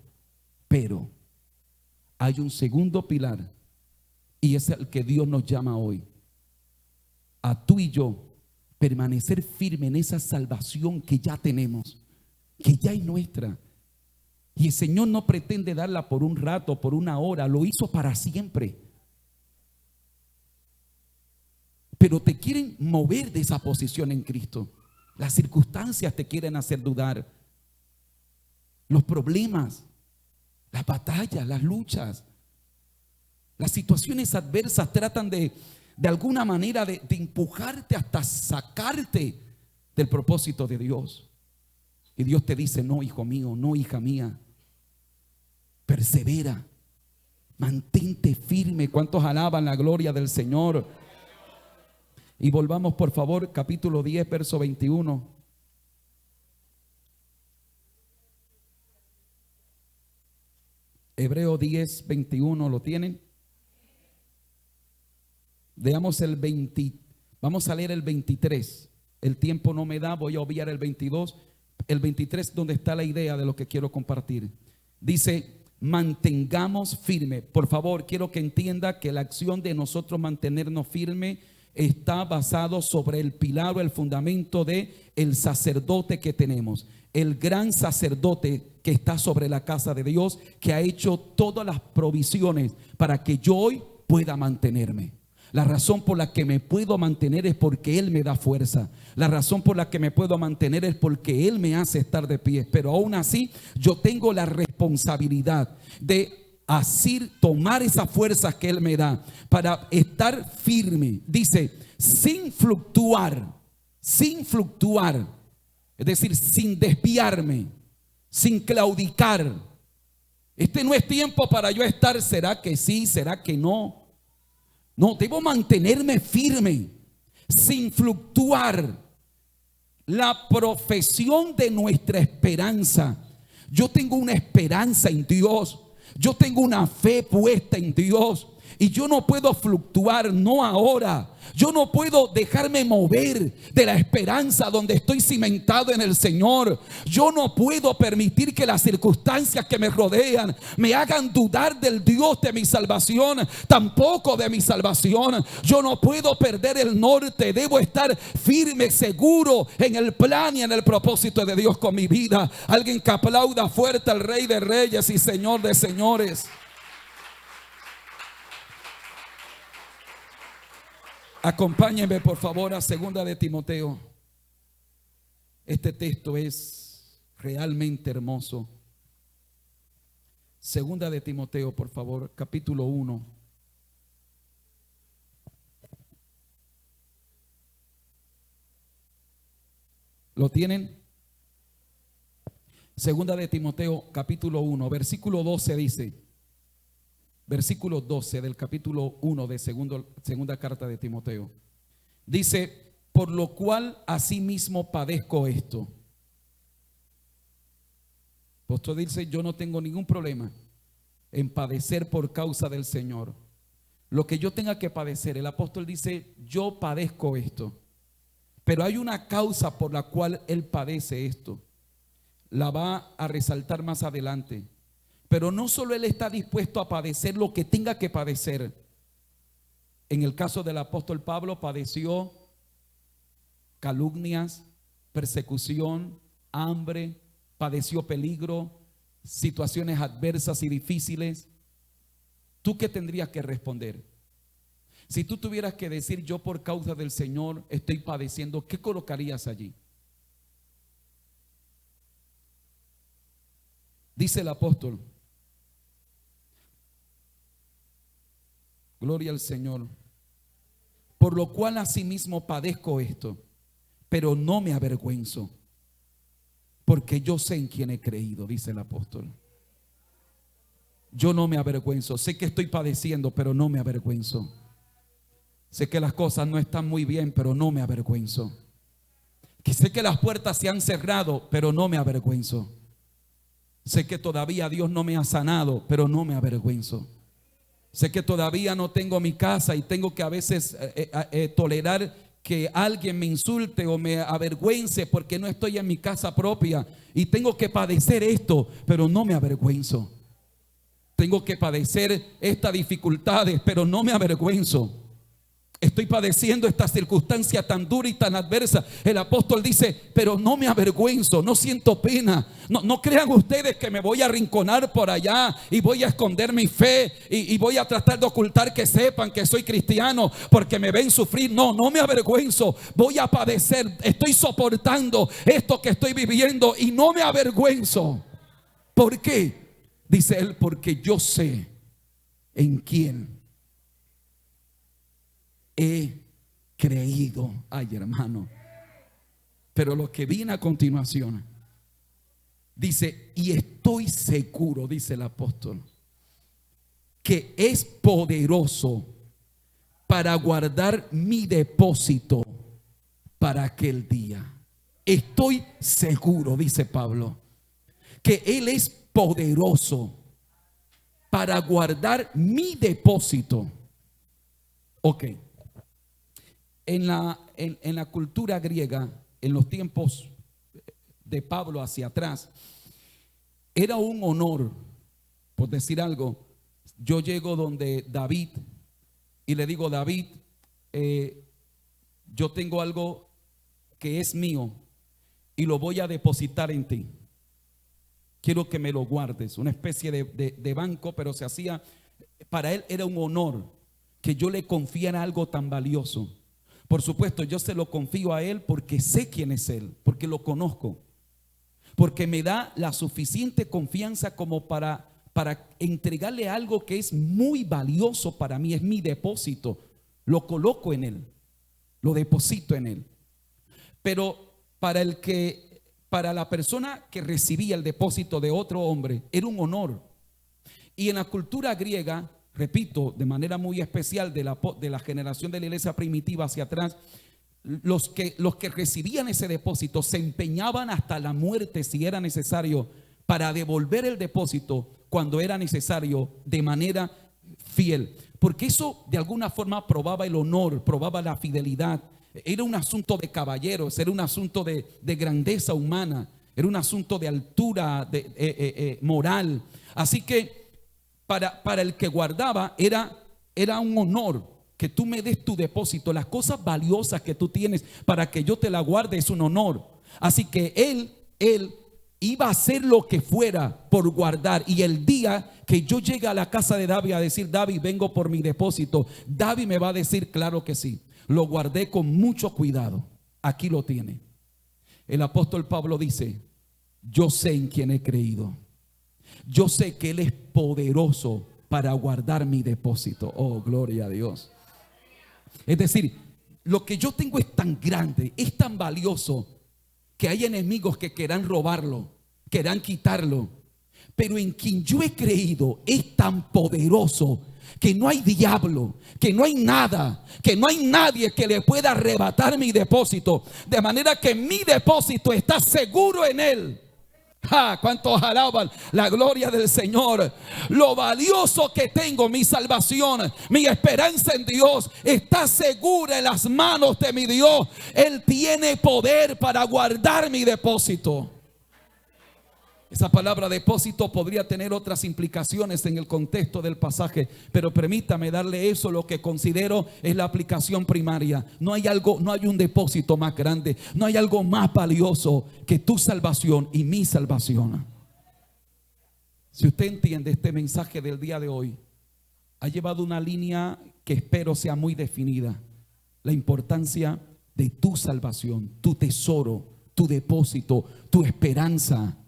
hay un segundo pilar, y es el que Dios nos llama hoy: a tú y yo permanecer firme en esa salvación que ya tenemos, que ya es nuestra. Y el Señor no pretende darla por un rato, por una hora, lo hizo para siempre. Pero te quieren mover de esa posición en Cristo. Las circunstancias te quieren hacer dudar. Los problemas, las batallas, las luchas, las situaciones adversas tratan de alguna manera de empujarte hasta sacarte del propósito de Dios. Y Dios te dice: no, hijo mío, no, hija mía, persevera, mantente firme. ¿Cuántos alaban la gloria del Señor? Y volvamos, por favor, capítulo 10, verso 21. Hebreo 10, 21, ¿lo tienen? Veamos el 20, vamos a leer el 23. El tiempo no me da, voy a obviar el 22. El 23, donde está la idea de lo que quiero compartir. Dice: mantengamos firme. Por favor, quiero que entienda que la acción de nosotros mantenernos firme está basado sobre el pilar o el fundamento de el sacerdote que tenemos, el gran sacerdote que está sobre la casa de Dios, que ha hecho todas las provisiones para que yo hoy pueda mantenerme. La razón por la que me puedo mantener es porque Él me da fuerza. La razón por la que me puedo mantener es porque Él me hace estar de pie. Pero aún así yo tengo la responsabilidad de así tomar esas fuerzas que Él me da para estar firme. Dice: sin fluctuar, es decir, sin desviarme, sin claudicar. Este no es tiempo para yo estar, ¿será que sí? ¿Será que no? No, debo mantenerme firme, sin fluctuar. La profesión de nuestra esperanza. Yo tengo una esperanza en Dios. Yo tengo una fe puesta en Dios. y yo no puedo fluctuar, no ahora. Yo no puedo dejarme mover de la esperanza donde estoy cimentado en el Señor. Yo no puedo permitir que las circunstancias que me rodean me hagan dudar del Dios de mi salvación, tampoco de mi salvación. Yo no puedo perder el norte. Debo estar firme, seguro en el plan y en el propósito de Dios con mi vida. Alguien que aplauda fuerte al Rey de Reyes y Señor de Señores. Acompáñenme por favor a 2 de Timoteo. Este texto es realmente hermoso. 2 de Timoteo, por favor, capítulo 1. ¿Lo tienen? 2 de Timoteo, capítulo 1, versículo 12 dice. Versículo 12 del capítulo 1 de segunda carta de Timoteo. Dice: por lo cual asimismo padezco esto. El apóstol dice: yo no tengo ningún problema en padecer por causa del Señor. Lo que yo tenga que padecer, el apóstol dice: yo padezco esto. Pero hay una causa por la cual él padece esto. La va a resaltar más adelante. Pero no solo él está dispuesto a padecer lo que tenga que padecer. En el caso del apóstol Pablo padeció calumnias, persecución, hambre, padeció peligro, situaciones adversas y difíciles. ¿Tú qué tendrías que responder? Si tú tuvieras que decir: yo por causa del Señor estoy padeciendo, ¿qué colocarías allí? Dice el apóstol, gloria al Señor, por lo cual asimismo padezco esto, pero no me avergüenzo, porque yo sé en quién he creído, dice el apóstol. Yo no me avergüenzo, sé que estoy padeciendo, pero no me avergüenzo. Sé que las cosas no están muy bien, pero no me avergüenzo. Que sé que las puertas se han cerrado, pero no me avergüenzo. Sé que todavía Dios no me ha sanado, pero no me avergüenzo. Sé que todavía no tengo mi casa y tengo que a veces tolerar que alguien me insulte o me avergüence porque no estoy en mi casa propia. Y tengo que padecer esto, pero no me avergüenzo. Tengo que padecer estas dificultades, pero no me avergüenzo. Estoy padeciendo esta circunstancia tan dura y tan adversa. El apóstol dice: pero no me avergüenzo, no siento pena. No crean ustedes que me voy a arrinconar por allá y voy a esconder mi fe y voy a tratar de ocultar que sepan que soy cristiano porque me ven sufrir. No me avergüenzo. Voy a padecer. Estoy soportando esto que estoy viviendo y no me avergüenzo. ¿Por qué? Dice él: porque yo sé en quién he creído. Ay, hermano. Pero lo que viene a continuación dice: y estoy seguro, dice el apóstol, que es poderoso para guardar mi depósito para aquel día. Estoy seguro, dice Pablo, que Él es poderoso para guardar mi depósito. Ok. En la cultura griega, en los tiempos de Pablo hacia atrás, era un honor, por decir algo. Yo llego donde David y le digo: David, yo tengo algo que es mío y lo voy a depositar en ti. Quiero que me lo guardes. Una especie de banco, pero se hacía, para él era un honor que yo le confiara algo tan valioso. Por supuesto, yo se lo confío a él porque sé quién es él, porque lo conozco, porque me da la suficiente confianza como para entregarle algo que es muy valioso para mí. Es mi depósito. Lo coloco en él, lo deposito en él. Pero para la persona que recibía el depósito de otro hombre era un honor. Y en la cultura griega, repito, de manera muy especial de la generación de la iglesia primitiva hacia atrás, los que recibían ese depósito se empeñaban hasta la muerte, si era necesario, para devolver el depósito cuando era necesario, de manera fiel. Porque eso de alguna forma probaba el honor, probaba la fidelidad. Era un asunto de caballeros, era un asunto de grandeza humana, era un asunto de altura moral. Así que para el que guardaba era un honor que tú me des tu depósito. Las cosas valiosas que tú tienes, para que yo te la guarde, es un honor. Así que él iba a hacer lo que fuera por guardar. Y el día que yo llegue a la casa de David a decir: David, vengo por mi depósito, David me va a decir: claro que sí, lo guardé con mucho cuidado, aquí lo tiene. El apóstol Pablo dice: yo sé en quién he creído, yo sé que Él es poderoso para guardar mi depósito. Oh, gloria a Dios. Es decir, lo que yo tengo es tan grande, es tan valioso, que hay enemigos que querrán robarlo, querrán quitarlo. Pero en quien yo he creído es tan poderoso que no hay diablo, que no hay nada, que no hay nadie que le pueda arrebatar mi depósito. De manera que mi depósito está seguro en Él. ¿Cuántos alaban la gloria del Señor? Lo valioso que tengo, mi salvación, mi esperanza en Dios, está segura en las manos de mi Dios. Él tiene poder para guardar mi depósito. Esa palabra depósito podría tener otras implicaciones en el contexto del pasaje, pero permítame darle eso, lo que considero es la aplicación primaria. No hay un depósito más grande, no hay algo más valioso que tu salvación y mi salvación. Si usted entiende este mensaje del día de hoy, ha llevado una línea que espero sea muy definida: la importancia de tu salvación, tu tesoro, tu depósito, tu esperanza,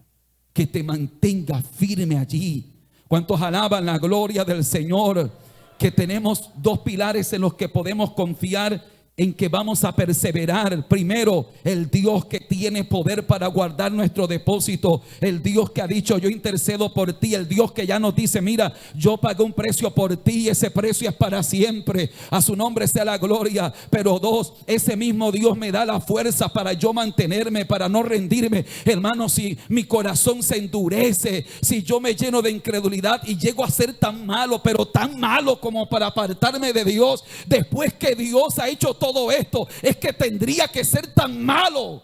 que te mantenga firme allí. ¿Cuántos alaban la gloria del Señor? Que tenemos dos pilares en los que podemos confiar, en que vamos a perseverar. Primero, el Dios que tiene poder para guardar nuestro depósito, el Dios que ha dicho: yo intercedo por ti, el Dios que ya nos dice: mira, yo pagué un precio por ti y ese precio es para siempre, a su nombre sea la gloria. Pero dos, ese mismo Dios me da la fuerza para yo mantenerme, para no rendirme. Hermano, si mi corazón se endurece, si yo me lleno de incredulidad y llego a ser tan malo, pero tan malo como para apartarme de Dios, después que Dios ha hecho todo esto, es que tendría que ser tan malo.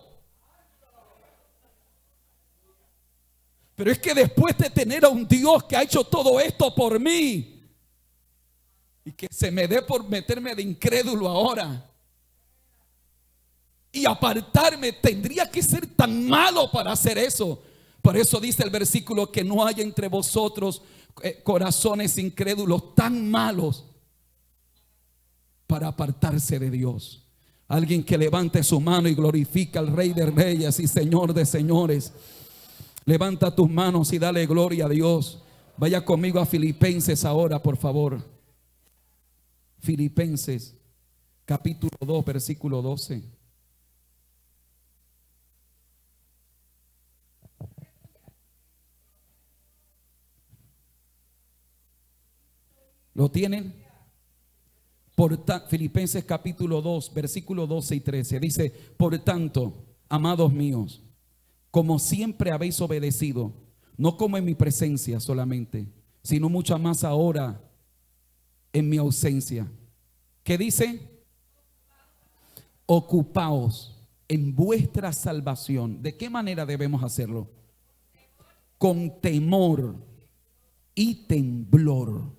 Pero es que después de tener a un Dios que ha hecho todo esto por mí, y que se me dé por meterme de incrédulo ahora y apartarme, tendría que ser tan malo para hacer eso. Por eso dice el versículo: que no haya entre vosotros corazones incrédulos tan malos para apartarse de Dios. Alguien que levante su mano y glorifica al Rey de Reyes y Señor de Señores. Levanta tus manos y dale gloria a Dios. Vaya conmigo a Filipenses ahora, por favor. Filipenses capítulo 2, versículo 12. ¿Lo tienen? Filipenses capítulo 2, versículo 12 y 13 dice: por tanto, amados míos, como siempre habéis obedecido, no como en mi presencia solamente, sino mucho más ahora en mi ausencia. ¿Qué dice? Ocupaos en vuestra salvación. ¿De qué manera debemos hacerlo? Con temor y temblor,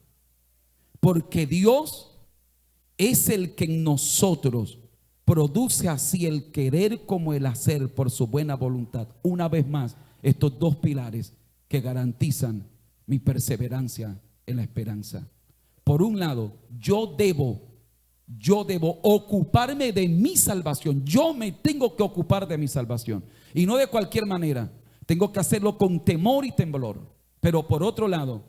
porque Dios es el que en nosotros produce así el querer como el hacer por su buena voluntad. Una vez más, estos dos pilares que garantizan mi perseverancia en la esperanza. Por un lado, yo debo ocuparme de mi salvación. Yo me tengo que ocupar de mi salvación, y no de cualquier manera. Tengo que hacerlo con temor y temblor. Pero por otro lado,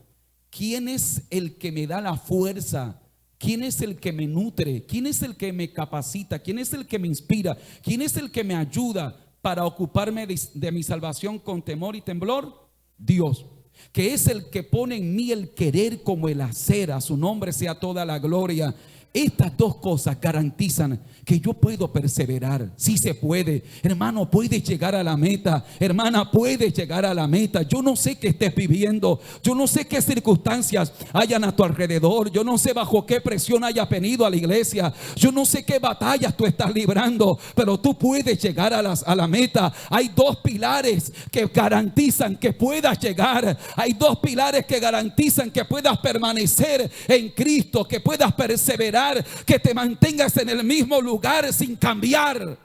¿quién es el que me da la fuerza? ¿Quién es el que me nutre? ¿Quién es el que me capacita? ¿Quién es el que me inspira? ¿Quién es el que me ayuda para ocuparme de mi salvación con temor y temblor? Dios, que es el que pone en mí el querer como el hacer. A su nombre sea toda la gloria. Estas dos cosas garantizan que yo puedo perseverar. Sí se puede. Hermano, puedes llegar a la meta. Hermana, puedes llegar a la meta. Yo no sé qué estés viviendo. Yo no sé qué circunstancias hayan a tu alrededor. Yo no sé bajo qué presión hayas venido a la iglesia. Yo no sé qué batallas tú estás librando. Pero tú puedes llegar a la meta. Hay dos pilares que garantizan que puedas llegar. Hay dos pilares que garantizan que puedas permanecer en Cristo, que puedas perseverar, que te mantengas en el mismo lugar sin cambiar,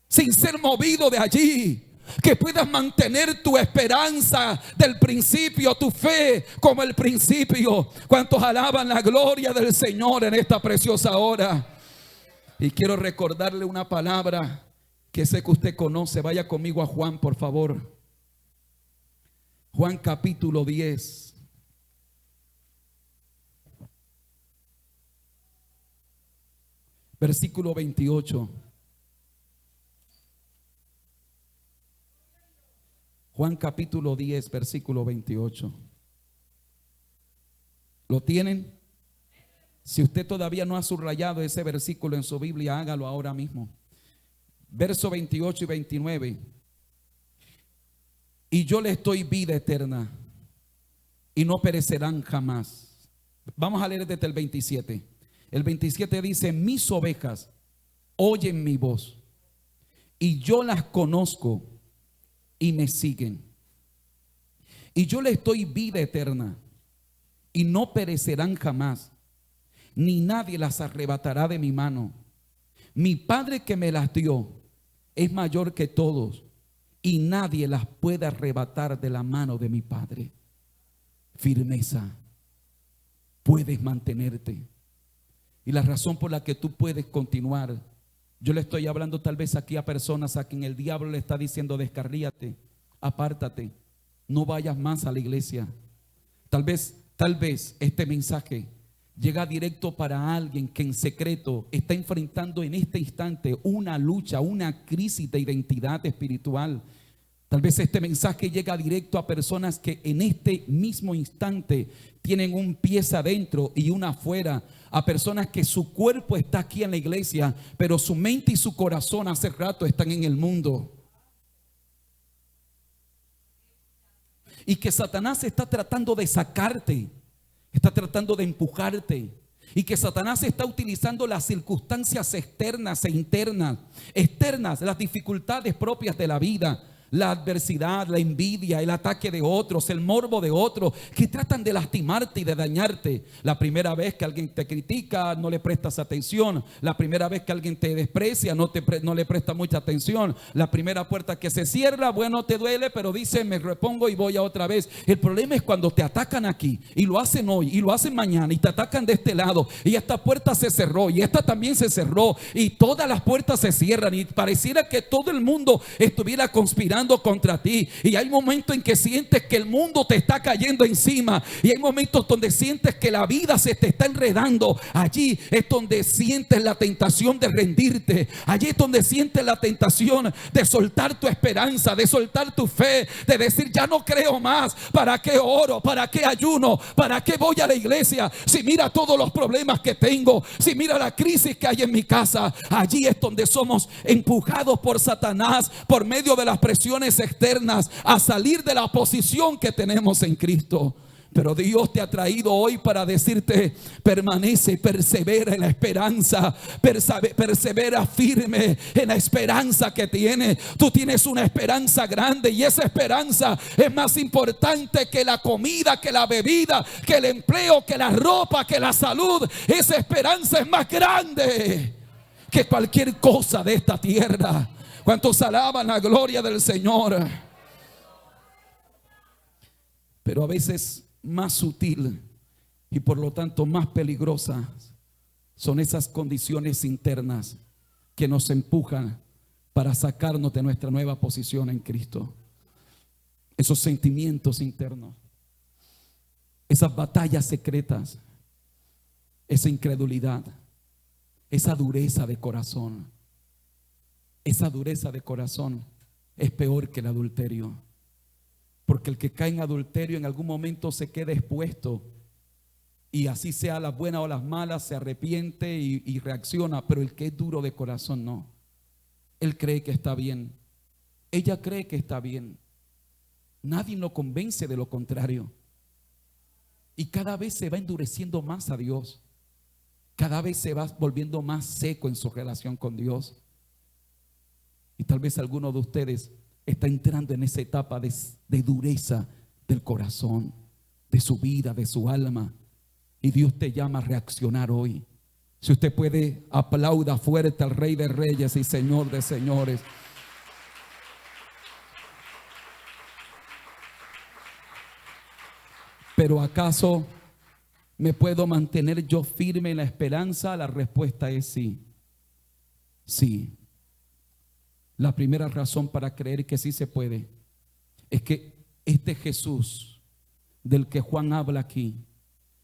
sin ser movido de allí, que puedas mantener tu esperanza del principio, tu fe como el principio. ¿Cuántos alaban la gloria del Señor en esta preciosa hora? Y quiero recordarle una palabra que sé que usted conoce. Vaya conmigo a Juan, por favor. Juan capítulo 10. Versículo 28. Juan capítulo 10, versículo 28. ¿Lo tienen? Si usted todavía no ha subrayado ese versículo en su Biblia, hágalo ahora mismo. Verso 28 y 29. Y yo les doy vida eterna y no perecerán jamás. Vamos a leer desde el 27. El 27 dice: mis ovejas oyen mi voz y yo las conozco y me siguen. Y yo les doy vida eterna y no perecerán jamás, ni nadie las arrebatará de mi mano. Mi Padre que me las dio es mayor que todos y nadie las puede arrebatar de la mano de mi Padre. Firmeza. Puedes mantenerte. Y la razón por la que tú puedes continuar, yo le estoy hablando tal vez aquí a personas a quien el diablo le está diciendo: descarríate, apártate, no vayas más a la iglesia. Tal vez este mensaje llega directo para alguien que en secreto está enfrentando en este instante una lucha, una crisis de identidad espiritual. Tal vez este mensaje llega directo a personas que en este mismo instante tienen un pie adentro y uno afuera. A personas que su cuerpo está aquí en la iglesia, pero su mente y su corazón hace rato están en el mundo. Y que Satanás está tratando de sacarte, está tratando de empujarte. Y que Satanás está utilizando las circunstancias externas e internas. Externas, las dificultades propias de la vida, la adversidad, la envidia, el ataque de otros, el morbo de otros, que tratan de lastimarte y de dañarte. La primera vez que alguien te critica, no le prestas atención. La primera vez que alguien te desprecia, no le prestas mucha atención. La primera puerta que se cierra, bueno, te duele, pero dice: me repongo y voy a otra vez. El problema es cuando te atacan aquí, y lo hacen hoy, y lo hacen mañana, y te atacan de este lado, y esta puerta se cerró, y esta también se cerró, y todas las puertas se cierran, y pareciera que todo el mundo estuviera conspirando contra ti. Y hay momentos en que sientes que el mundo te está cayendo encima, y hay momentos donde sientes que la vida se te está enredando. Allí es donde sientes la tentación de rendirte. Allí es donde sientes la tentación de soltar tu esperanza, de soltar tu fe, de decir: ya no creo más. ¿Para qué oro? ¿Para qué ayuno? ¿Para qué voy a la iglesia? Si mira todos los problemas que tengo, si mira la crisis que hay en mi casa. Allí es donde somos empujados por Satanás, por medio de las presiones externas, a salir de la posición que tenemos en Cristo. Pero Dios te ha traído hoy para decirte: permanece, persevera en la esperanza, persevera firme en la esperanza que tienes. Tú tienes una esperanza grande, y esa esperanza es más importante que la comida, que la bebida, que el empleo, que la ropa, que la salud. Esa esperanza es más grande que cualquier cosa de esta tierra. ¿Cuántos alaban la gloria del Señor? Pero a veces más sutil y por lo tanto más peligrosa son esas condiciones internas que nos empujan para sacarnos de nuestra nueva posición en Cristo. Esos sentimientos internos, esas batallas secretas, esa incredulidad, esa dureza de corazón. Esa dureza de corazón es peor que el adulterio. Porque el que cae en adulterio en algún momento se queda expuesto y así sea las buenas o las malas, se arrepiente y reacciona. Pero el que es duro de corazón, no. Él cree que está bien. Ella cree que está bien. Nadie lo convence de lo contrario. Y cada vez se va endureciendo más a Dios. Cada vez se va volviendo más seco en su relación con Dios. Y tal vez alguno de ustedes está entrando en esa etapa de dureza del corazón, de su vida, de su alma. Y Dios te llama a reaccionar hoy. Si usted puede, aplauda fuerte al Rey de Reyes y Señor de Señores. Pero ¿acaso me puedo mantener yo firme en la esperanza? La respuesta es sí. Sí. La primera razón para creer que sí se puede es que este Jesús del que Juan habla aquí,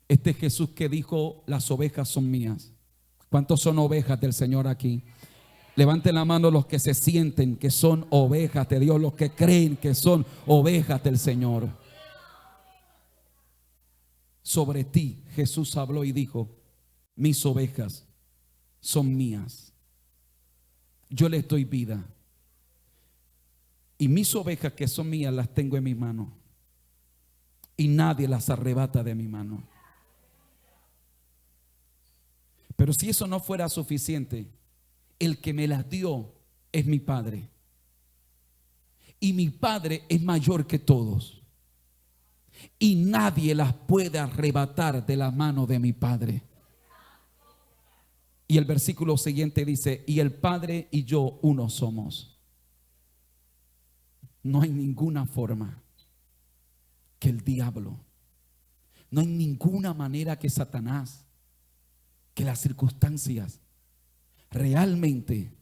este Jesús que dijo: las ovejas son mías. ¿Cuántos son ovejas del Señor aquí? Levanten la mano los que se sienten que son ovejas de Dios, los que creen que son ovejas del Señor. Sobre ti Jesús habló y dijo: mis ovejas son mías. Yo les doy vida. Y mis ovejas que son mías las tengo en mi mano. Y nadie las arrebata de mi mano. Pero si eso no fuera suficiente, el que me las dio es mi Padre. Y mi Padre es mayor que todos. Y nadie las puede arrebatar de la mano de mi Padre. Y el versículo siguiente dice: y el Padre y yo uno somos. No hay ninguna forma que el diablo, no hay ninguna manera que Satanás, que las circunstancias realmente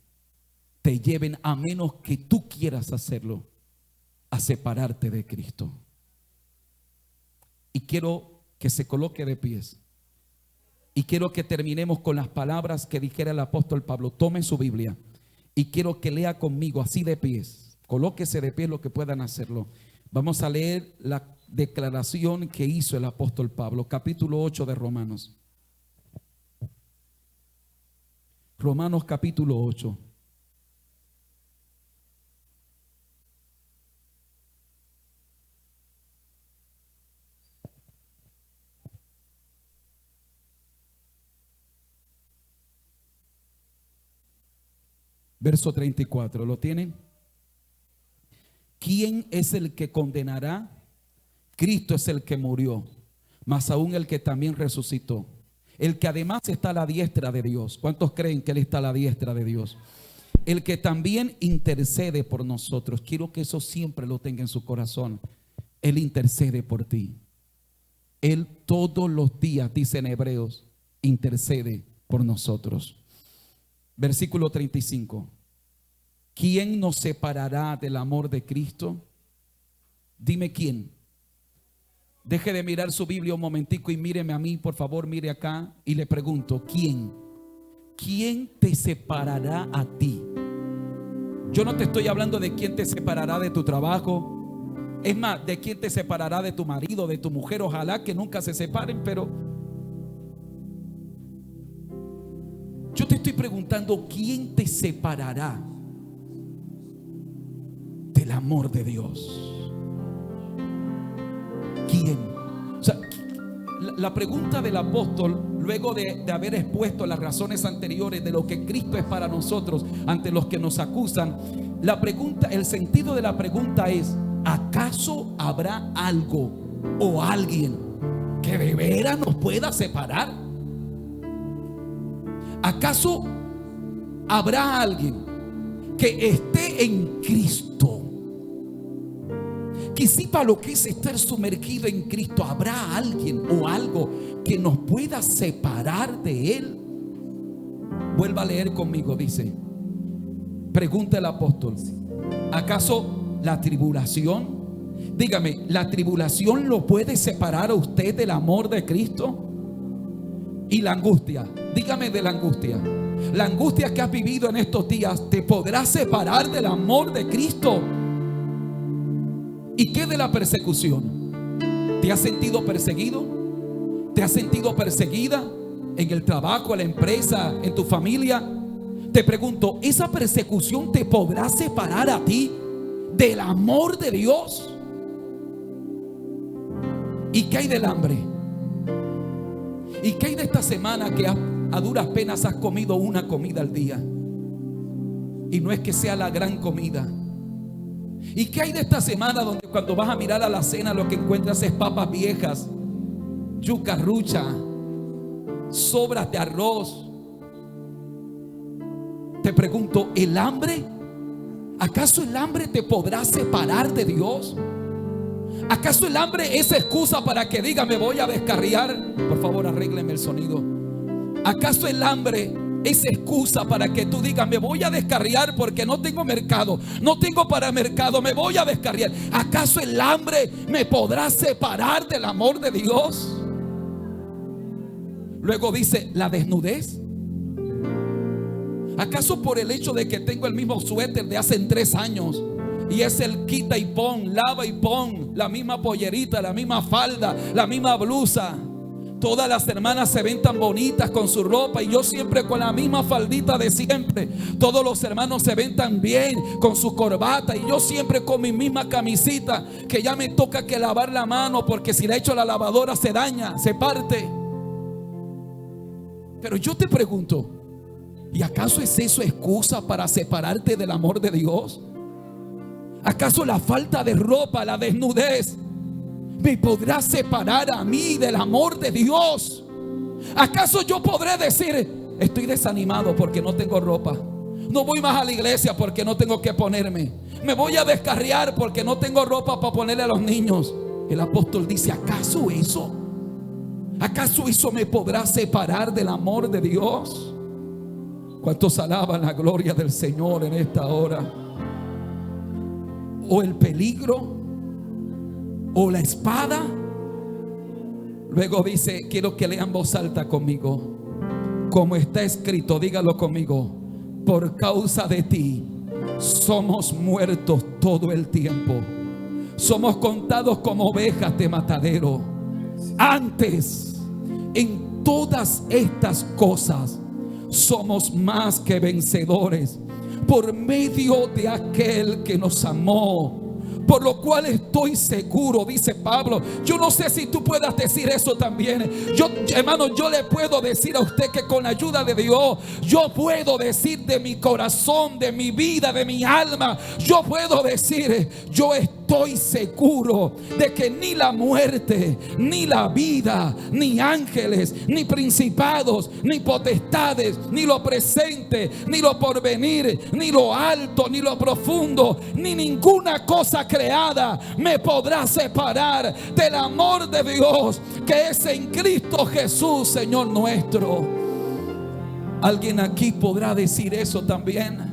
te lleven, a menos que tú quieras hacerlo, a separarte de Cristo. Y quiero que se coloque de pies. Y quiero que terminemos con las palabras que dijera el apóstol Pablo. Tome su Biblia y quiero que lea conmigo así de pies. Colóquese de pies lo que puedan hacerlo. Vamos a leer la declaración que hizo el apóstol Pablo, capítulo 8 de Romanos. Romanos capítulo 8. Verso 34, ¿lo tienen? ¿Quién es el que condenará? Cristo es el que murió, más aún el que también resucitó, el que además está a la diestra de Dios. ¿Cuántos creen que Él está a la diestra de Dios? El que también intercede por nosotros. Quiero que eso siempre lo tenga en su corazón. Él intercede por ti. Él todos los días, dice en Hebreos, intercede por nosotros. Versículo 35. ¿Quién nos separará del amor de Cristo? Dime quién. Deje de mirar su Biblia un momentico y míreme a mí, por favor, mire acá y le pregunto: ¿quién? ¿Quién te separará a ti? Yo no te estoy hablando de quién te separará de tu trabajo. Es más, de quién te separará de tu marido, de tu mujer. Ojalá que nunca se separen, pero yo te estoy preguntando: ¿quién te separará del amor de Dios? ¿Quién? O sea, la pregunta del apóstol, luego de haber expuesto las razones anteriores de lo que Cristo es para nosotros ante los que nos acusan, la pregunta, el sentido de la pregunta es: ¿acaso habrá algo o alguien que de veras nos pueda separar? ¿Acaso habrá alguien que esté en Cristo? Que sepa lo que es estar sumergido en Cristo. ¿Habrá alguien o algo que nos pueda separar de Él? Vuelva a leer conmigo, dice. Pregunta el apóstol: ¿acaso la tribulación? Dígame, ¿la tribulación lo puede separar a usted del amor de Cristo? Y la angustia, dígame de la angustia. La angustia que has vivido en estos días, ¿te podrá separar del amor de Cristo? ¿Y qué de la persecución? ¿Te has sentido perseguido? ¿Te has sentido perseguida en el trabajo, en la empresa, en tu familia? Te pregunto, ¿esa persecución te podrá separar a ti del amor de Dios? ¿Y qué hay del hambre? ¿Y qué hay de esta semana que a duras penas has comido una comida al día? Y no es que sea la gran comida. ¿Y qué hay de esta semana donde cuando vas a mirar a la cena lo que encuentras es papas viejas, yuca rucha, sobras de arroz? Te pregunto, ¿el hambre? ¿Acaso el hambre te podrá separar de Dios? ¿Acaso el hambre es excusa para que diga me voy a descarriar? Por favor, arréglenme el sonido. ¿Acaso el hambre es excusa para que tú digas me voy a descarriar porque no tengo mercado, no tengo para mercado, me voy a descarriar? ¿Acaso el hambre me podrá separar del amor de Dios? Luego dice la desnudez. ¿Acaso por el hecho de que tengo el mismo suéter de hace 3 años y es el quita y pon, lava y pon, la misma pollerita, la misma falda, la misma blusa, todas las hermanas se ven tan bonitas con su ropa y yo siempre con la misma faldita de siempre, todos los hermanos se ven tan bien con su corbata y yo siempre con mi misma camisita que ya me toca que lavar la mano porque si la echo a la lavadora se daña, se parte? Pero yo te pregunto, ¿y acaso es eso excusa para separarte del amor de Dios? ¿Acaso la falta de ropa, la desnudez, me podrá separar a mí del amor de Dios? ¿Acaso yo podré decir, estoy desanimado porque no tengo ropa, no voy más a la iglesia porque no tengo que ponerme, me voy a descarriar porque no tengo ropa para ponerle a los niños? El apóstol dice, ¿acaso eso me podrá separar del amor de Dios? ¿Cuántos alaban la gloria del Señor en esta hora? ¿O el peligro? ¿O la espada? Luego dice, quiero que lean voz alta conmigo. Como está escrito, dígalo conmigo: por causa de ti somos muertos todo el tiempo, somos contados como ovejas de matadero. Antes, en todas estas cosas somos más que vencedores por medio de aquel que nos amó. Por lo cual estoy seguro, dice Pablo. Yo no sé si tú puedas decir eso también. Hermano, yo le puedo decir a usted que con la ayuda de Dios, yo puedo decir de mi corazón, de mi vida, de mi alma, yo puedo decir, yo estoy seguro de que ni la muerte, ni la vida, ni ángeles, ni principados, ni potestades, ni lo presente, ni lo porvenir, ni lo alto, ni lo profundo, ni ninguna cosa creada me podrá separar del amor de Dios que es en Cristo Jesús, Señor nuestro. ¿Alguien aquí podrá decir eso también?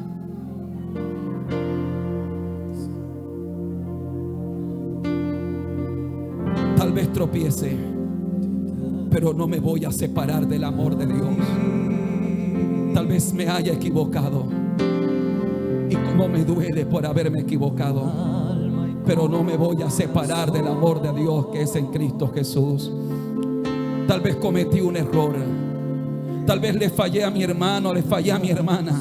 Tal vez tropiece, pero no me voy a separar del amor de Dios. Tal vez me haya equivocado y como me duele por haberme equivocado, pero no me voy a separar del amor de Dios que es en Cristo Jesús. Tal vez cometí un error, tal vez le fallé a mi hermano, le fallé a mi hermana,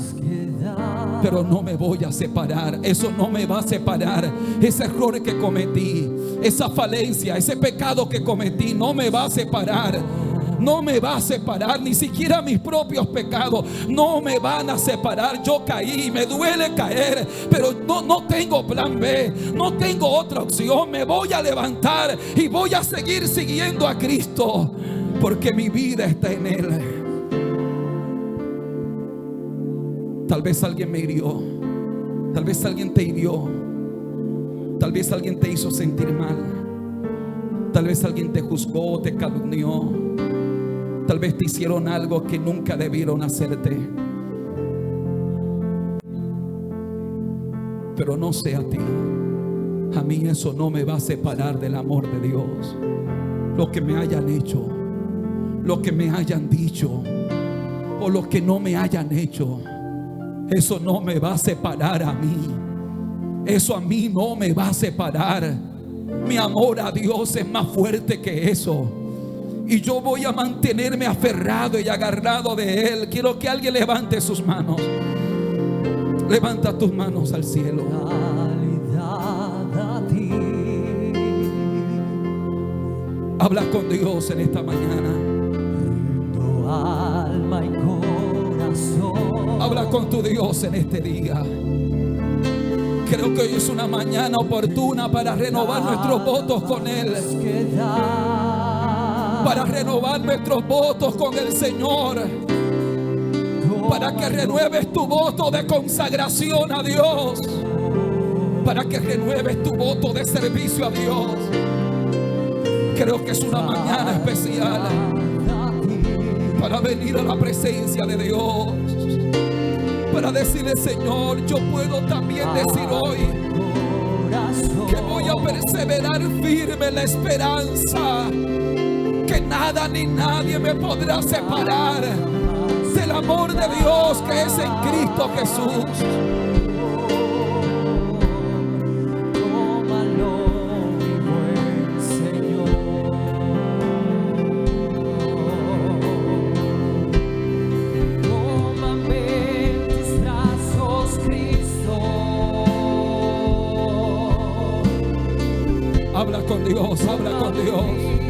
pero no me voy a separar. Eso no me va a separar. Ese error que cometí, esa falencia, ese pecado que cometí, no me va a separar. No me va a separar, ni siquiera mis propios pecados no me van a separar. Yo caí, me duele caer, pero no tengo plan B, no tengo otra opción. Me voy a levantar y voy a seguir siguiendo a Cristo, porque mi vida está en Él. Tal vez alguien me hirió, tal vez alguien te hirió, tal vez alguien te hizo sentir mal, tal vez alguien te juzgó, te calumnió. Tal vez te hicieron algo que nunca debieron hacerte. Pero no sé a ti, a mí eso no me va a separar del amor de Dios. Lo que me hayan hecho, lo que me hayan dicho, o lo que no me hayan hecho, eso no me va a separar a mí. Eso a mí no me va a separar. Mi amor a Dios es más fuerte que eso. y yo voy a mantenerme aferrado y agarrado de Él. Quiero que alguien levante sus manos. Levanta tus manos al cielo. Habla con Dios en esta mañana. Alma y corazón. Habla con tu Dios en este día. Creo que hoy es una mañana oportuna para renovar nuestros votos con Él. Para renovar nuestros votos con el Señor. Para que renueves tu voto de consagración a Dios. Para que renueves tu voto de servicio a Dios. Creo que es una mañana especial para venir a la presencia de Dios, para decirle: Señor, yo puedo también decir hoy que voy a perseverar firme en la esperanza, que nada ni nadie me podrá separar del amor de Dios que es en Cristo Jesús. Habla con Dios, habla con Dios.